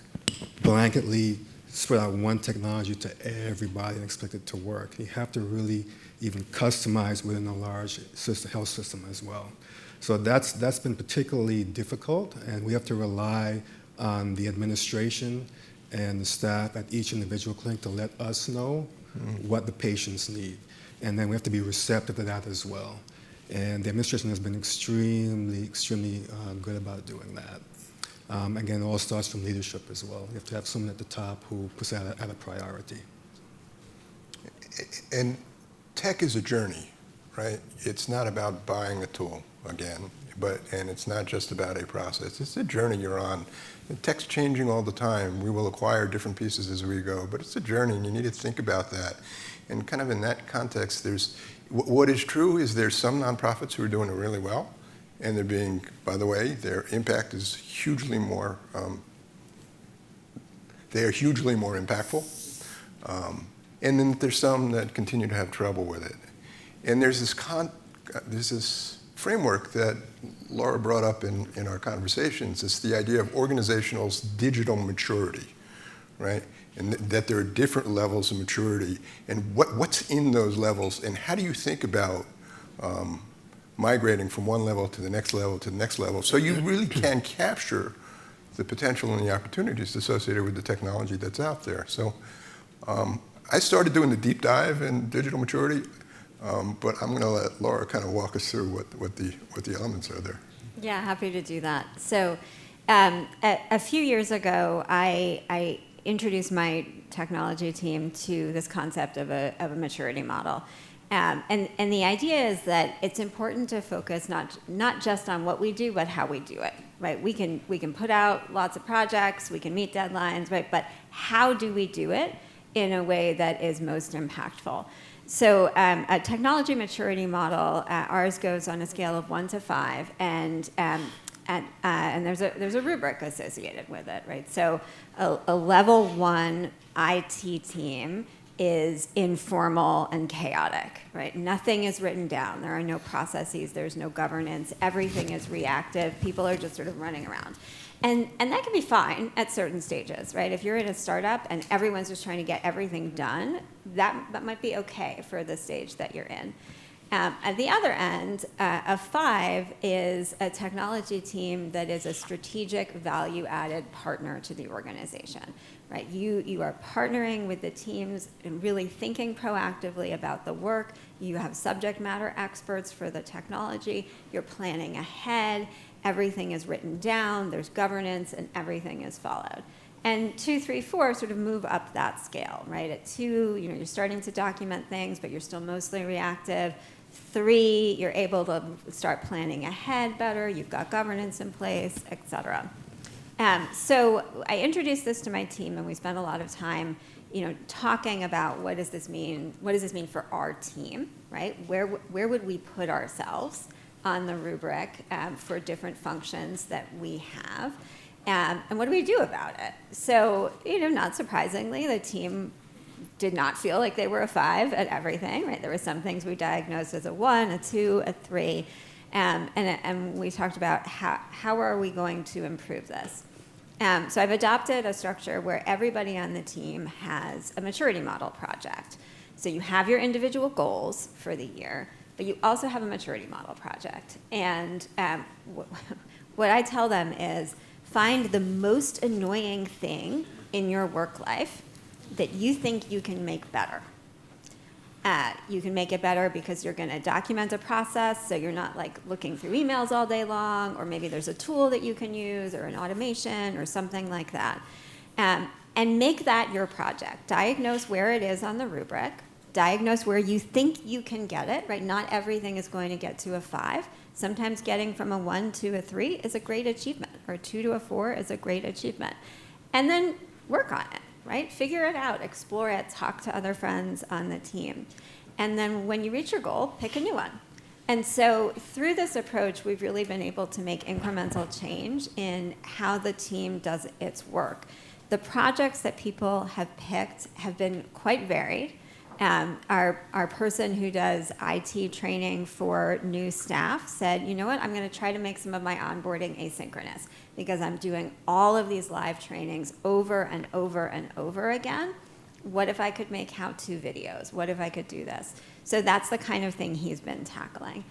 Speaker 4: blanketly spread out one technology to everybody and expect it to work. You have to really even customize within a large health system as well. So that's been particularly difficult, and we have to rely on the administration and the staff at each individual clinic to let us know what the patients need. And then we have to be receptive to that as well. And the administration has been extremely good about doing that. Again, it all starts from leadership as well. You have to have someone at the top who puts that at a priority.
Speaker 1: And tech is a journey, right? It's not about buying a tool again, and it's not just about a process. It's a journey you're on. And tech's changing all the time. We will acquire different pieces as we go, but it's a journey, and you need to think about that. And kind of in that context, what is true is there's some nonprofits who are doing it really well, and they're being, by the way, their impact is hugely more, they are hugely more impactful. And then there's some that continue to have trouble with it. And there's this framework that Laura brought up in our conversations. It's the idea of organizational digital maturity, right? And that there are different levels of maturity, and what's in those levels, and how do you think about migrating from one level to the next level to the next level, so you really can capture the potential and the opportunities associated with the technology that's out there. So I started doing the deep dive in digital maturity, but I'm going to let Laura kind of walk us through what the elements are there.
Speaker 3: Yeah, happy to do that. So a few years ago, I introduced my technology team to this concept of a maturity model. And the idea is that it's important to focus not just on what we do, but how we do it, right? We can put out lots of projects, we can meet deadlines, right? But how do we do it in a way that is most impactful? So a technology maturity model, ours goes on a scale of 1 to 5, and there's a rubric associated with it, right? So a level 1 IT team is informal and chaotic, right? Nothing is written down. There are no processes. There's no governance. Everything is reactive. People are just sort of running around. And that can be fine at certain stages, right? If you're in a startup and everyone's just trying to get everything done, that might be okay for the stage that you're in. At the other end, a 5 is a technology team that is a strategic value-added partner to the organization, right? You are partnering with the teams and really thinking proactively about the work. You have subject matter experts for the technology. You're planning ahead. Everything is written down. There's governance, and everything is followed. And 2, 3, 4 sort of move up that scale, right? At 2, you're starting to document things, but you're still mostly reactive. 3, you're able to start planning ahead better. You've got governance in place, et cetera. So I introduced this to my team, and we spent a lot of time, talking about what does this mean? What does this mean for our team, right? Where would we put ourselves on the rubric for different functions that we have? And what do we do about it? So, not surprisingly, the team did not feel like they were a 5 at everything, right? There were some things we diagnosed as a 1, a 2, a 3, and we talked about how are we going to improve this. So I've adopted a structure where everybody on the team has a maturity model project. So you have your individual goals for the year, but you also have a maturity model project. And what I tell them is find the most annoying thing in your work life that you think you can make better. You can make it better because you're going to document a process, so you're not looking through emails all day long, or maybe there's a tool that you can use, or an automation, or something like that. And make that your project. Diagnose where it is on the rubric. Diagnose where you think you can get it, right? Not everything is going to get to a 5. Sometimes getting from a 1 to a 3 is a great achievement, or a 2 to a 4 is a great achievement. And then work on it, right? Figure it out, explore it, talk to other friends on the team. And then when you reach your goal, pick a new one. And so through this approach, we've really been able to make incremental change in how the team does its work. The projects that people have picked have been quite varied. Our person who does IT training for new staff said, you know what, I'm going to try to make some of my onboarding asynchronous because I'm doing all of these live trainings over and over and over again. What if I could make how-to videos? What if I could do this? So that's the kind of thing he's been tackling.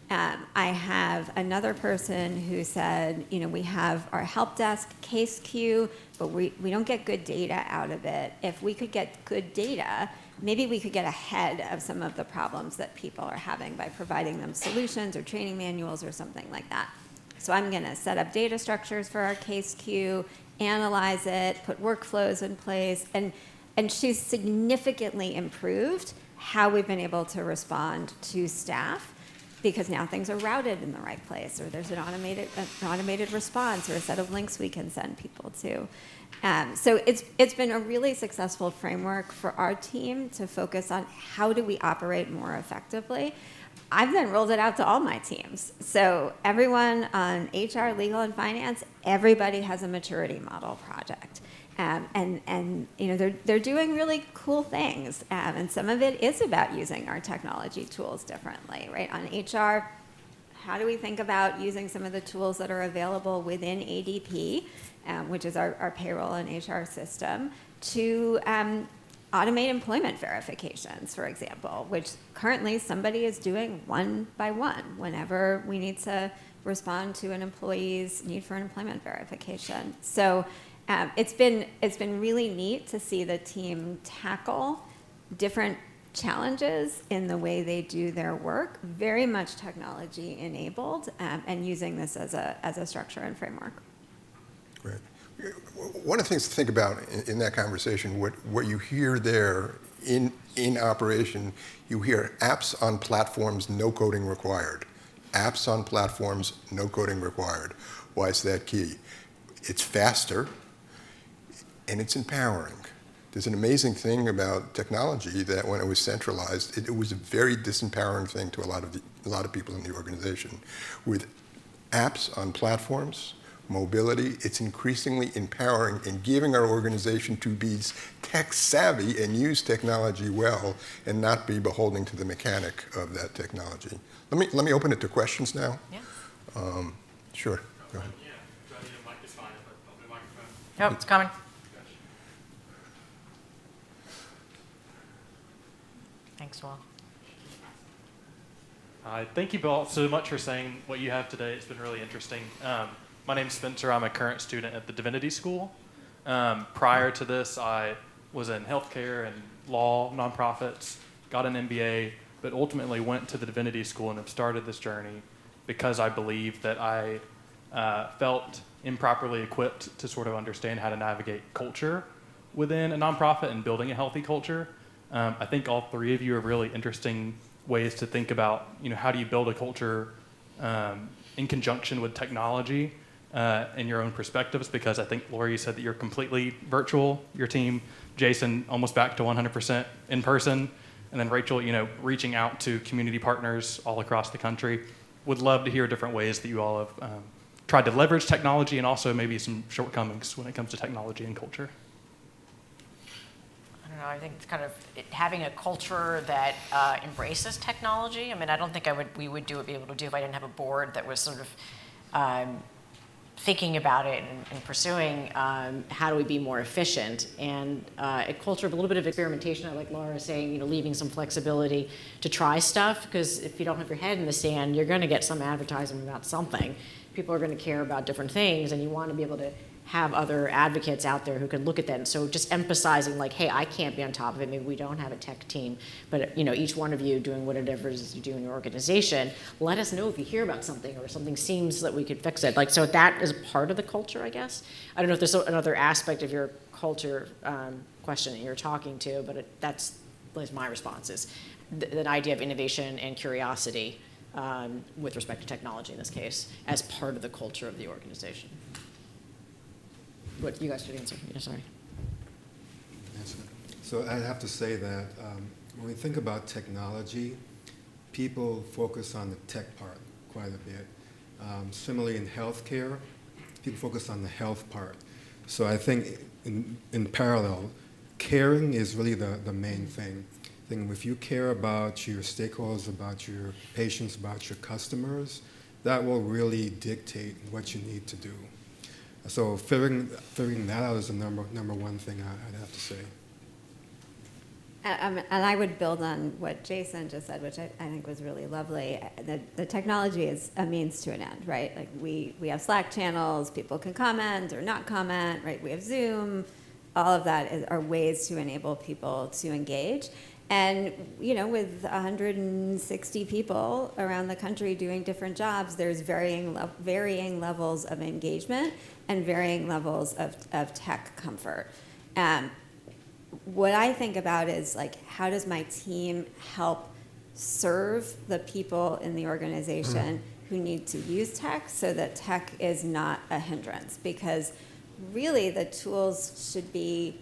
Speaker 3: I have another person who said, you know, we have our help desk case queue, but we don't get good data out of it. If we could get good data, maybe we could get ahead of some of the problems that people are having by providing them solutions or training manuals or something like that. So I'm going to set up data structures for our case queue, analyze it, put workflows in place, and she's significantly improved how we've been able to respond to staff, because now things are routed in the right place, or there's an automated response, or a set of links we can send people to. So it's been a really successful framework for our team to focus on how do we operate more effectively. I've then rolled it out to all my teams. So everyone on HR, legal, and finance, everybody has a maturity model project. And you know, they're doing really cool things, and some of it is about using our technology tools differently, right? On HR, how do we think about using some of the tools that are available within ADP, which is our payroll and HR system, to automate employment verifications, for example, which currently somebody is doing one by one whenever we need to respond to an employee's need for an employment verification. So it's been really neat to see the team tackle different challenges in the way they do their work, very much technology enabled, and using this as a structure and framework.
Speaker 1: Great. One of the things to think about in that conversation, what you hear there in operation, you hear apps on platforms, no coding required. Apps on platforms, no coding required. Why is that key? It's faster, and it's empowering. There's an amazing thing about technology that when it was centralized, it was a very disempowering thing to a lot of people in the organization. With apps on platforms, mobility, it's increasingly empowering and giving our organization to be tech savvy and use technology well and not be beholden to the mechanic of that technology. Let me open it to questions now.
Speaker 2: Yeah.
Speaker 1: Sure, go ahead.
Speaker 5: Yeah, do I need a mic? It's fine if I open the microphone.
Speaker 2: Nope, it's coming. Thanks, Will.
Speaker 5: Thank you all so much for saying what you have today. It's been really interesting. My name's Spencer. I'm a current student at the Divinity School. Prior to this, I was in healthcare and law, nonprofits, got an MBA, but ultimately went to the Divinity School and have started this journey because I believe that I felt improperly equipped to sort of understand how to navigate culture within a nonprofit and building a healthy culture. I think all three of you have really interesting ways to think about, you know, how do you build a culture in conjunction with technology and your own perspectives, because I think, Laura, you said that you're completely virtual, your team. Jason, almost back to 100% in person. And then Rachel, you know, reaching out to community partners all across the country. Would love to hear different ways that you all have tried to leverage technology and also maybe some shortcomings when it comes to technology and culture.
Speaker 2: I don't know, I think it's kind of having a culture that embraces technology. I mean, I don't think we would be able to do if I didn't have a board that was sort of thinking about it and pursuing how do we be more efficient, and a culture of a little bit of experimentation. I like Laura saying, you know, leaving some flexibility to try stuff, because if you don't have your head in the sand, you're going to get some advertisement about something. People are going to care about different things, and you want to be able to have other advocates out there who can look at that. And so just emphasizing, like, hey, I can't be on top of it. Maybe we don't have a tech team, but, you know, each one of you doing whatever it is you do in your organization, let us know if you hear about something or something seems that we could fix it. Like, so that is part of the culture, I guess. I don't know if there's another aspect of your culture question that you're talking to, but that's my response is the idea of innovation and curiosity with respect to technology in this case as part of the culture of the organization. What you guys should answer? Yeah, sorry.
Speaker 4: So I have to say that when we think about technology, people focus on the tech part quite a bit. Similarly in healthcare, people focus on the health part. So I think in parallel, caring is really the main thing. I think if you care about your stakeholders, about your patients, about your customers, that will really dictate what you need to do. So figuring that out is the number one thing I'd have to say.
Speaker 3: And I would build on what Jason just said, which I think was really lovely. The technology is a means to an end, right? Like we have Slack channels, people can comment or not comment, right? We have Zoom. All of that are ways to enable people to engage. And, you know, with 160 people around the country doing different jobs, there's varying levels of engagement and varying levels of tech comfort. What I think about is, like, how does my team help serve the people in the organization who need to use tech so that tech is not a hindrance? Because really the tools should be,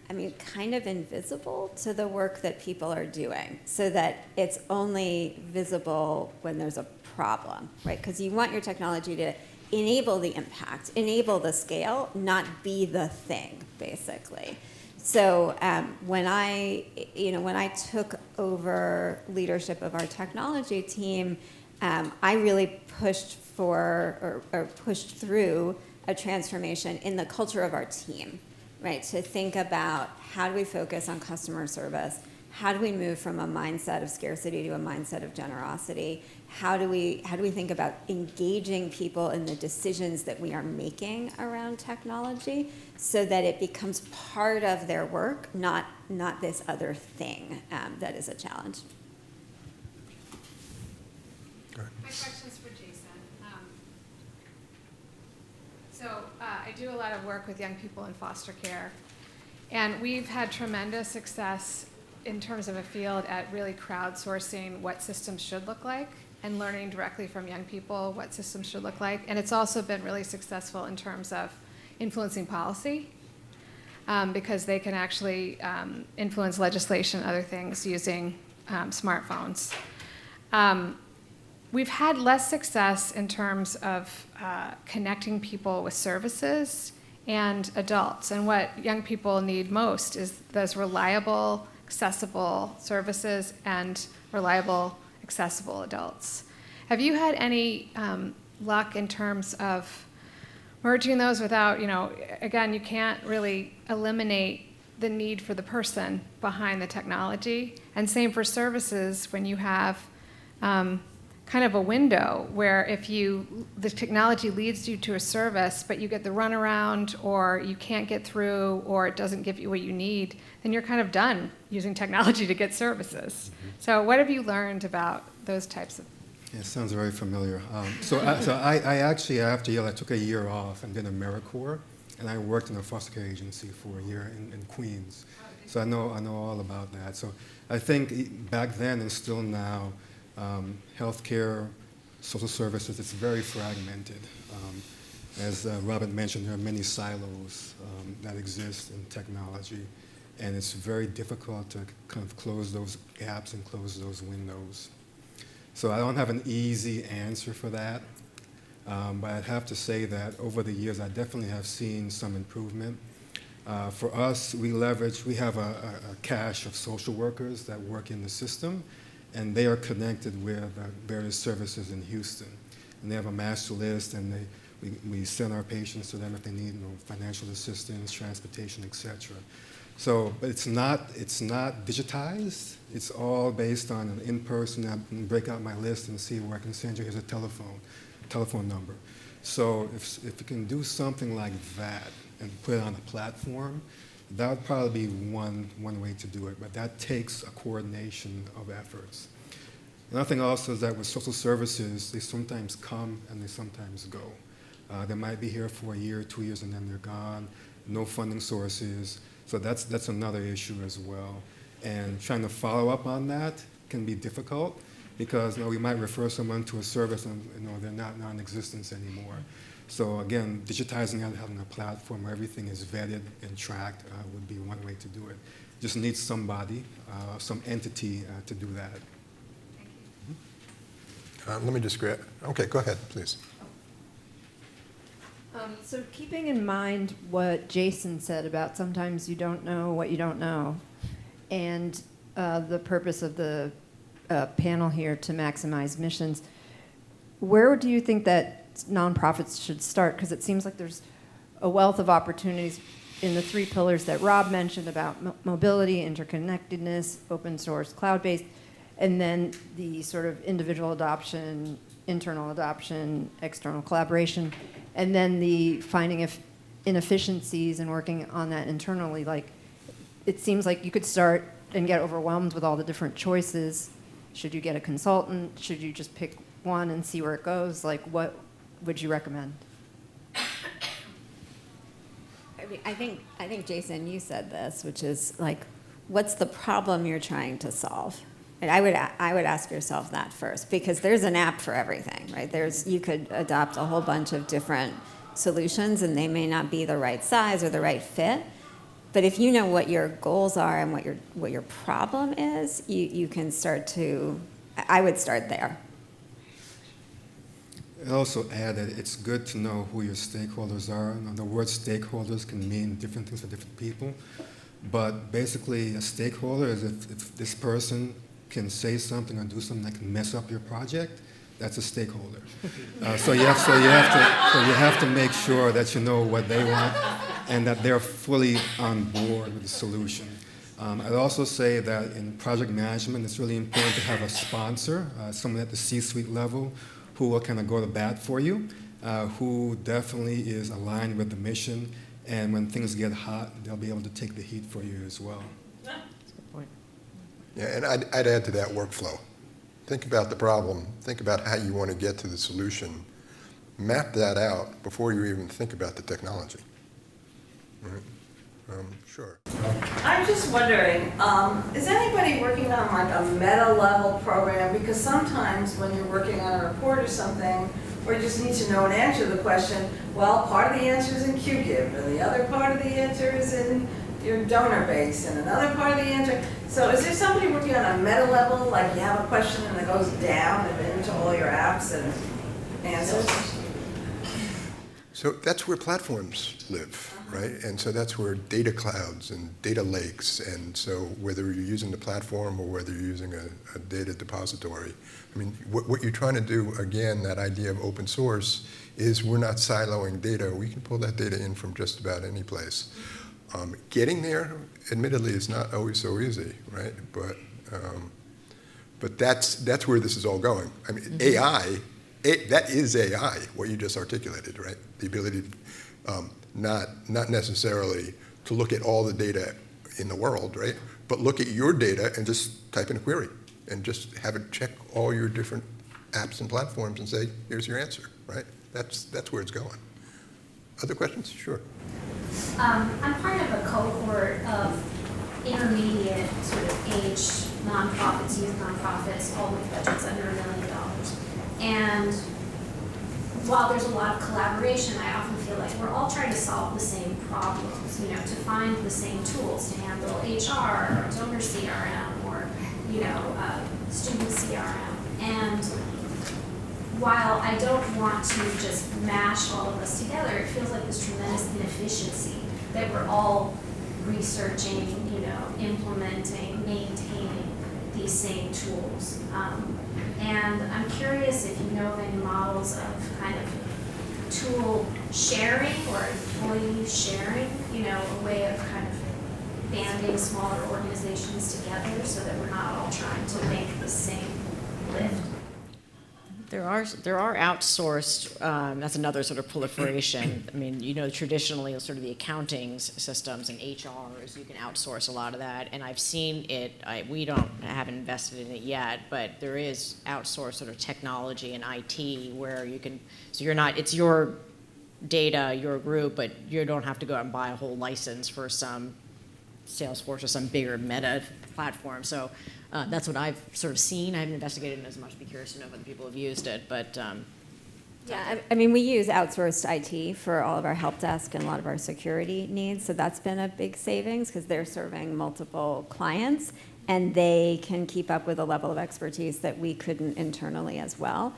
Speaker 3: I mean, kind of invisible to the work that people are doing, so that it's only visible when there's a problem, right? Because you want your technology to enable the impact, enable the scale, not be the thing, basically. So when I took over leadership of our technology team, I really pushed pushed through a transformation in the culture of our team, right? To think about, how do we focus on customer service? How do we move from a mindset of scarcity to a mindset of generosity? How do we think about engaging people in the decisions that we are making around technology so that it becomes part of their work, not this other thing that is a challenge?
Speaker 6: My question's for Jason. I do a lot of work with young people in foster care, and we've had tremendous success in terms of a field at really crowdsourcing what systems should look like and learning directly from young people what systems should look like. And it's also been really successful in terms of influencing policy, because they can actually influence legislation and other things using smartphones. We've had less success in terms of connecting people with services and adults. And what young people need most is those reliable, accessible services and reliable, accessible adults. Have you had any luck in terms of merging those without, again, you can't really eliminate the need for the person behind the technology. And same for services, when you have kind of a window where if the technology leads you to a service, but you get the runaround, or you can't get through, or it doesn't give you what you need, then you're kind of done using technology to get services. So what have you learned about those types of?
Speaker 4: Yeah, it sounds very familiar. I actually, after Yale, I took a year off and did AmeriCorps, and I worked in a foster care agency for a year in Queens. So I know all about that. So I think back then and still now, healthcare, social services, it's very fragmented. As Robert mentioned, there are many silos that exist in technology, and it's very difficult to kind of close those gaps and close those windows. So I don't have an easy answer for that, but I'd have to say that over the years, I definitely have seen some improvement. For us, we have a cache of social workers that work in the system, and they are connected with various services in Houston. And they have a master list, and we send our patients to them if they need financial assistance, transportation, etc. So, but it's not digitized. It's all based on an in-person. I can break out my list and see where I can send you. Here's a telephone number. So if you can do something like that and put it on a platform, that would probably be one way to do it, but that takes a coordination of efforts. Another thing also is that with social services, they sometimes come and they sometimes go. They might be here for a year, 2 years, and then they're gone. No funding sources, so that's another issue as well. And trying to follow up on that can be difficult because we might refer someone to a service and they're not non-existent anymore. So again, digitizing and having a platform where everything is vetted and tracked would be one way to do it. Just needs somebody, some entity to do that.
Speaker 1: Let me just grab. Okay, go ahead, please.
Speaker 7: So keeping in mind what Jason said about sometimes you don't know what you don't know, and the purpose of the panel here to maximize missions, where do you think that nonprofits should start? Because it seems like there's a wealth of opportunities in the 3 pillars that Rob mentioned about mobility, interconnectedness, open source, cloud-based, and then the sort of individual adoption, internal adoption, external collaboration, and then the finding of inefficiencies and working on that internally. Like, it seems like you could start and get overwhelmed with all the different choices. Should you get a consultant? Should you just pick one and see where it goes? Like, what would you recommend?
Speaker 3: I think, Jason, you said this, which is like, what's the problem you're trying to solve? And I would ask yourself that first, because there's an app for everything, right? You could adopt a whole bunch of different solutions, and they may not be the right size or the right fit. But if you know what your goals are and what your problem is, you can start to. I would start there.
Speaker 4: I'd also add that it's good to know who your stakeholders are. Now, the word stakeholders can mean different things to different people, but basically a stakeholder is if this person can say something or do something that can mess up your project, that's a stakeholder. So you have to make sure that you know what they want and that they're fully on board with the solution. I'd also say that in project management, it's really important to have a sponsor, someone at the C-suite level, who will kind of go to bat for you, who definitely is aligned with the mission, and when things get hot, they'll be able to take the heat for you as well.
Speaker 2: That's a good point.
Speaker 1: Yeah, and I'd add to that workflow. Think about the problem. Think about how you want to get to the solution. Map that out before you even think about the technology. Right? Sure.
Speaker 8: I'm just wondering, is anybody working on like a meta level program? Because sometimes when you're working on a report or something, or you just need to know and answer the question, well, part of the answer is in QGIF, and the other part of the answer is in your donor base, and another part of the answer. So is there somebody working on a meta level, like you have a question and it goes down and into all your apps and answers?
Speaker 1: So that's where platforms live, right? And so that's where data clouds and data lakes, and so whether you're using the platform or whether you're using a data depository, I mean, what you're trying to do, again, that idea of open source, is we're not siloing data. We can pull that data in from just about any place. Getting there, admittedly, is not always so easy, right? But that's where this is all going. I mean, AI, that is AI, what you just articulated, right? The ability to, not necessarily to look at all the data in the world, right? But look at your data and just type in a query and just have it check all your different apps and platforms and say, here's your answer, right? That's where it's going. Other questions? Sure.
Speaker 9: I'm part of a cohort of intermediate sort of age nonprofits, youth nonprofits, all with budgets under $1 million. And while there's a lot of collaboration, I often feel like we're all trying to solve the same problems, you know, to find the same tools to handle HR or donor CRM or, you know, student CRM. And while I don't want to just mash all of us together, it feels like this tremendous inefficiency that we're all researching, you know, implementing, maintaining these same tools. And I'm curious if you know of any models of kind of tool sharing or employee sharing, you know, a way of kind of banding smaller organizations together so that we're not all trying to make the same lift.
Speaker 2: There are outsourced, that's another sort of proliferation. I mean, you know, traditionally sort of the accounting systems and HRs, you can outsource a lot of that. And I've seen it, we haven't invested in it yet, but there is outsourced sort of technology and IT where you can, so you're not, it's your data, your group, but you don't have to go out and buy a whole license for some Salesforce or some bigger meta platform. So that's what I've sort of seen. I haven't investigated it as much. I'd be curious to know if other people have used it. But
Speaker 3: yeah, I mean, we use outsourced IT for all of our help desk and a lot of our security needs. So that's been a big savings because they're serving multiple clients and they can keep up with a level of expertise that we couldn't internally as well.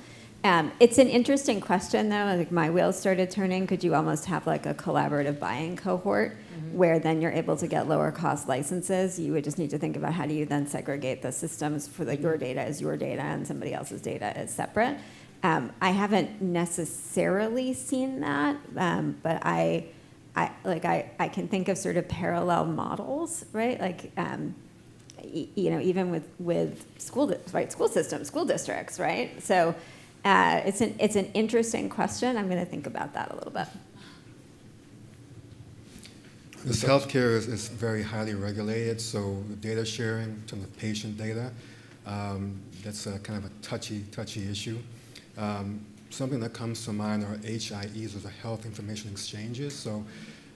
Speaker 3: It's an interesting question, though. Like my wheels started turning. Could you almost have like a collaborative buying cohort where then you're able to get lower cost licenses? You would just need to think about how do you then segregate the systems for like your data is your data and somebody else's data is separate. I haven't necessarily seen that, but I can think of sort of parallel models, right? Like, even with school systems, school districts, right? So it's an interesting question. I'm going to think about that a little bit.
Speaker 4: This healthcare is very highly regulated, so the data sharing in terms of patient data, that's a kind of a touchy issue. Something that comes to mind are HIEs, or the health information exchanges. So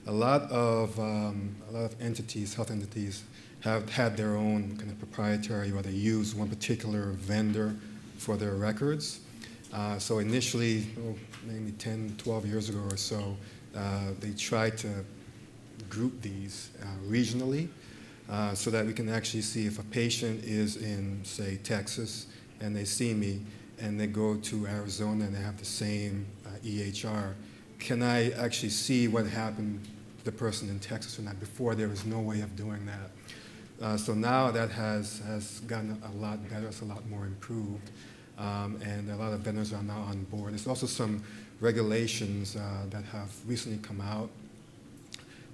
Speaker 4: a lot of entities, health entities, have had their own kind of proprietary, or they use one particular vendor for their records. So initially, maybe 10, 12 years ago or so, they tried to group these regionally so that we can actually see if a patient is in, say, Texas, and they see me, and they go to Arizona and they have the same EHR, can I actually see what happened to the person in Texas or not? Before, there was no way of doing that. So now that has gotten a lot better, it's a lot more improved, and a lot of vendors are now on board. There's also some regulations that have recently come out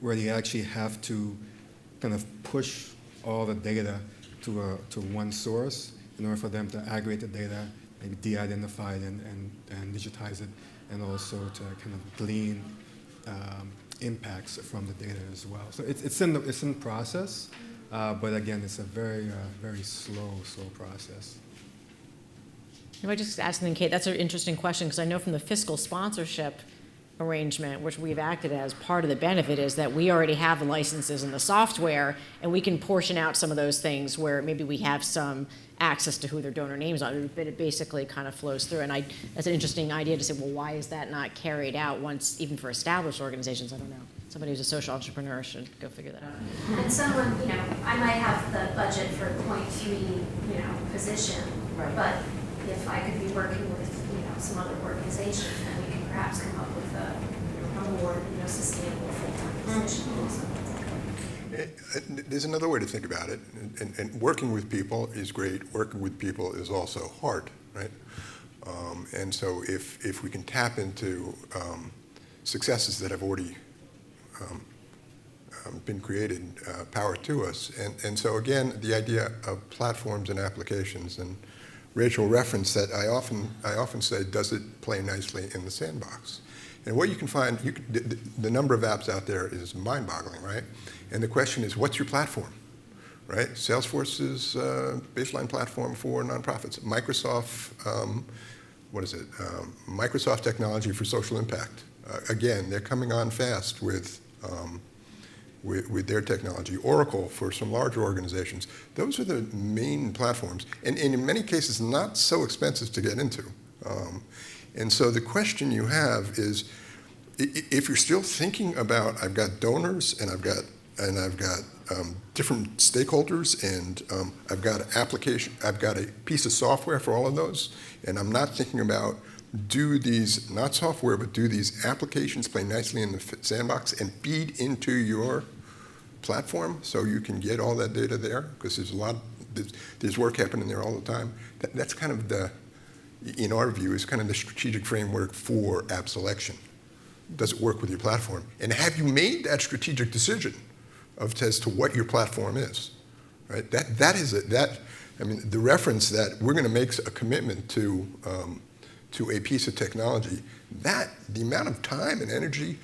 Speaker 4: where they actually have to kind of push all the data to one source in order for them to aggregate the data, maybe de-identify it and digitize it, and also to kind of glean impacts from the data as well. So it's in process, but again, it's a very slow process.
Speaker 2: If I just ask something, Kate, that's an interesting question, because I know from the fiscal sponsorship arrangement, which we've acted as, part of the benefit is that we already have the licenses and the software, and we can portion out some of those things where maybe we have some access to who their donor names are, but it basically kind of flows through. And that's an interesting idea to say, well, why is that not carried out once, even for established organizations? I don't know. Somebody who's a social entrepreneur should go figure that out.
Speaker 9: And someone, I might have the budget for 0.3, position,
Speaker 2: Right.
Speaker 9: but if I could be working with, some other organizations, then we can perhaps come up with a more, sustainable full-time position also.
Speaker 1: There's another way to think about it, and working with people is great. Working with people is also hard, right? And so if we can tap into successes that have already been created, power to us. And so again, the idea of platforms and applications, and Rachel referenced that I often say, does it play nicely in the sandbox? And what you can find, the number of apps out there is mind-boggling, right? And the question is, what's your platform, right? Salesforce's baseline platform for nonprofits. Microsoft, Microsoft technology for social impact. Again, they're coming on fast with their technology. Oracle for some larger organizations. Those are the main platforms, and in many cases not so expensive to get into. And so the question you have is, if you're still thinking about, I've got donors and I've got different stakeholders, and I've got an application, I've got a piece of software for all of those, and I'm not thinking about, do these, not software, but do these applications play nicely in the sandbox and feed into your platform so you can get all that data there? Because there's work happening there all the time. That's kind of in our view, is kind of the strategic framework for app selection. Does it work with your platform? And have you made that strategic decision as to what your platform is? Right? That is it. The reference that we're going to make a commitment to a piece of technology, the amount of time and energy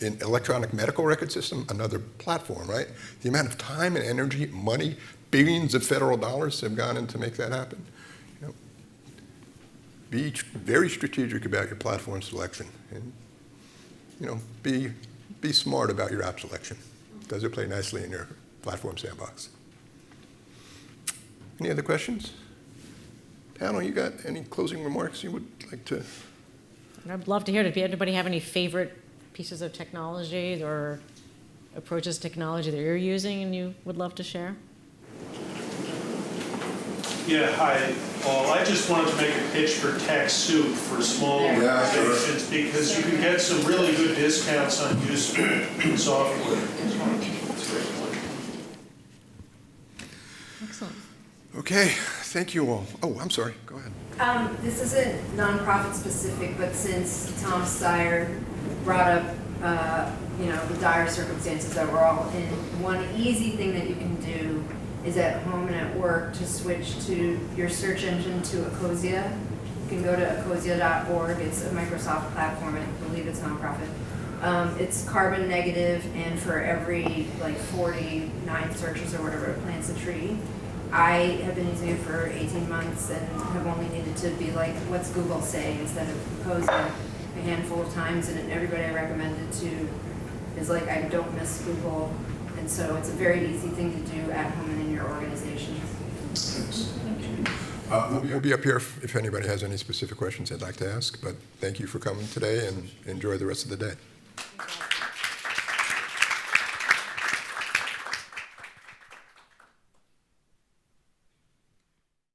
Speaker 1: in electronic medical record system, another platform, right? The amount of time and energy, money, billions of federal dollars have gone in to make that happen. Be very strategic about your platform selection, and be smart about your app selection. Does it play nicely in your platform sandbox? Any other questions? Panel, you got any closing remarks you would like to?
Speaker 2: I'd love to hear it. Does anybody have any favorite pieces of technology or approaches to technology that you're using and you would love to share?
Speaker 10: Yeah, hi, Paul. I just wanted to make a pitch for TechSoup for small organizations because you can get some really good discounts on useful software.
Speaker 7: Excellent.
Speaker 1: Okay, thank you all. Oh, I'm sorry, go ahead.
Speaker 7: This isn't nonprofit specific, but since Tom Steyer brought up, the dire circumstances that we're all in, one easy thing that you can do is at home and at work to switch to your search engine to Ecosia. You can go to ecosia.org. It's a Microsoft platform. I believe it's nonprofit. It's carbon negative, and for every 49 searches or whatever, it plants a tree. I have been using it for 18 months and have only needed to be like, what's Google saying instead of Ecosia a handful of times, and everybody I recommend it to is like, I don't miss Google. And so it's a very easy thing to do at home and in your organization.
Speaker 1: We'll be up here if anybody has any specific questions they'd like to ask, but thank you for coming today and enjoy the rest of the day.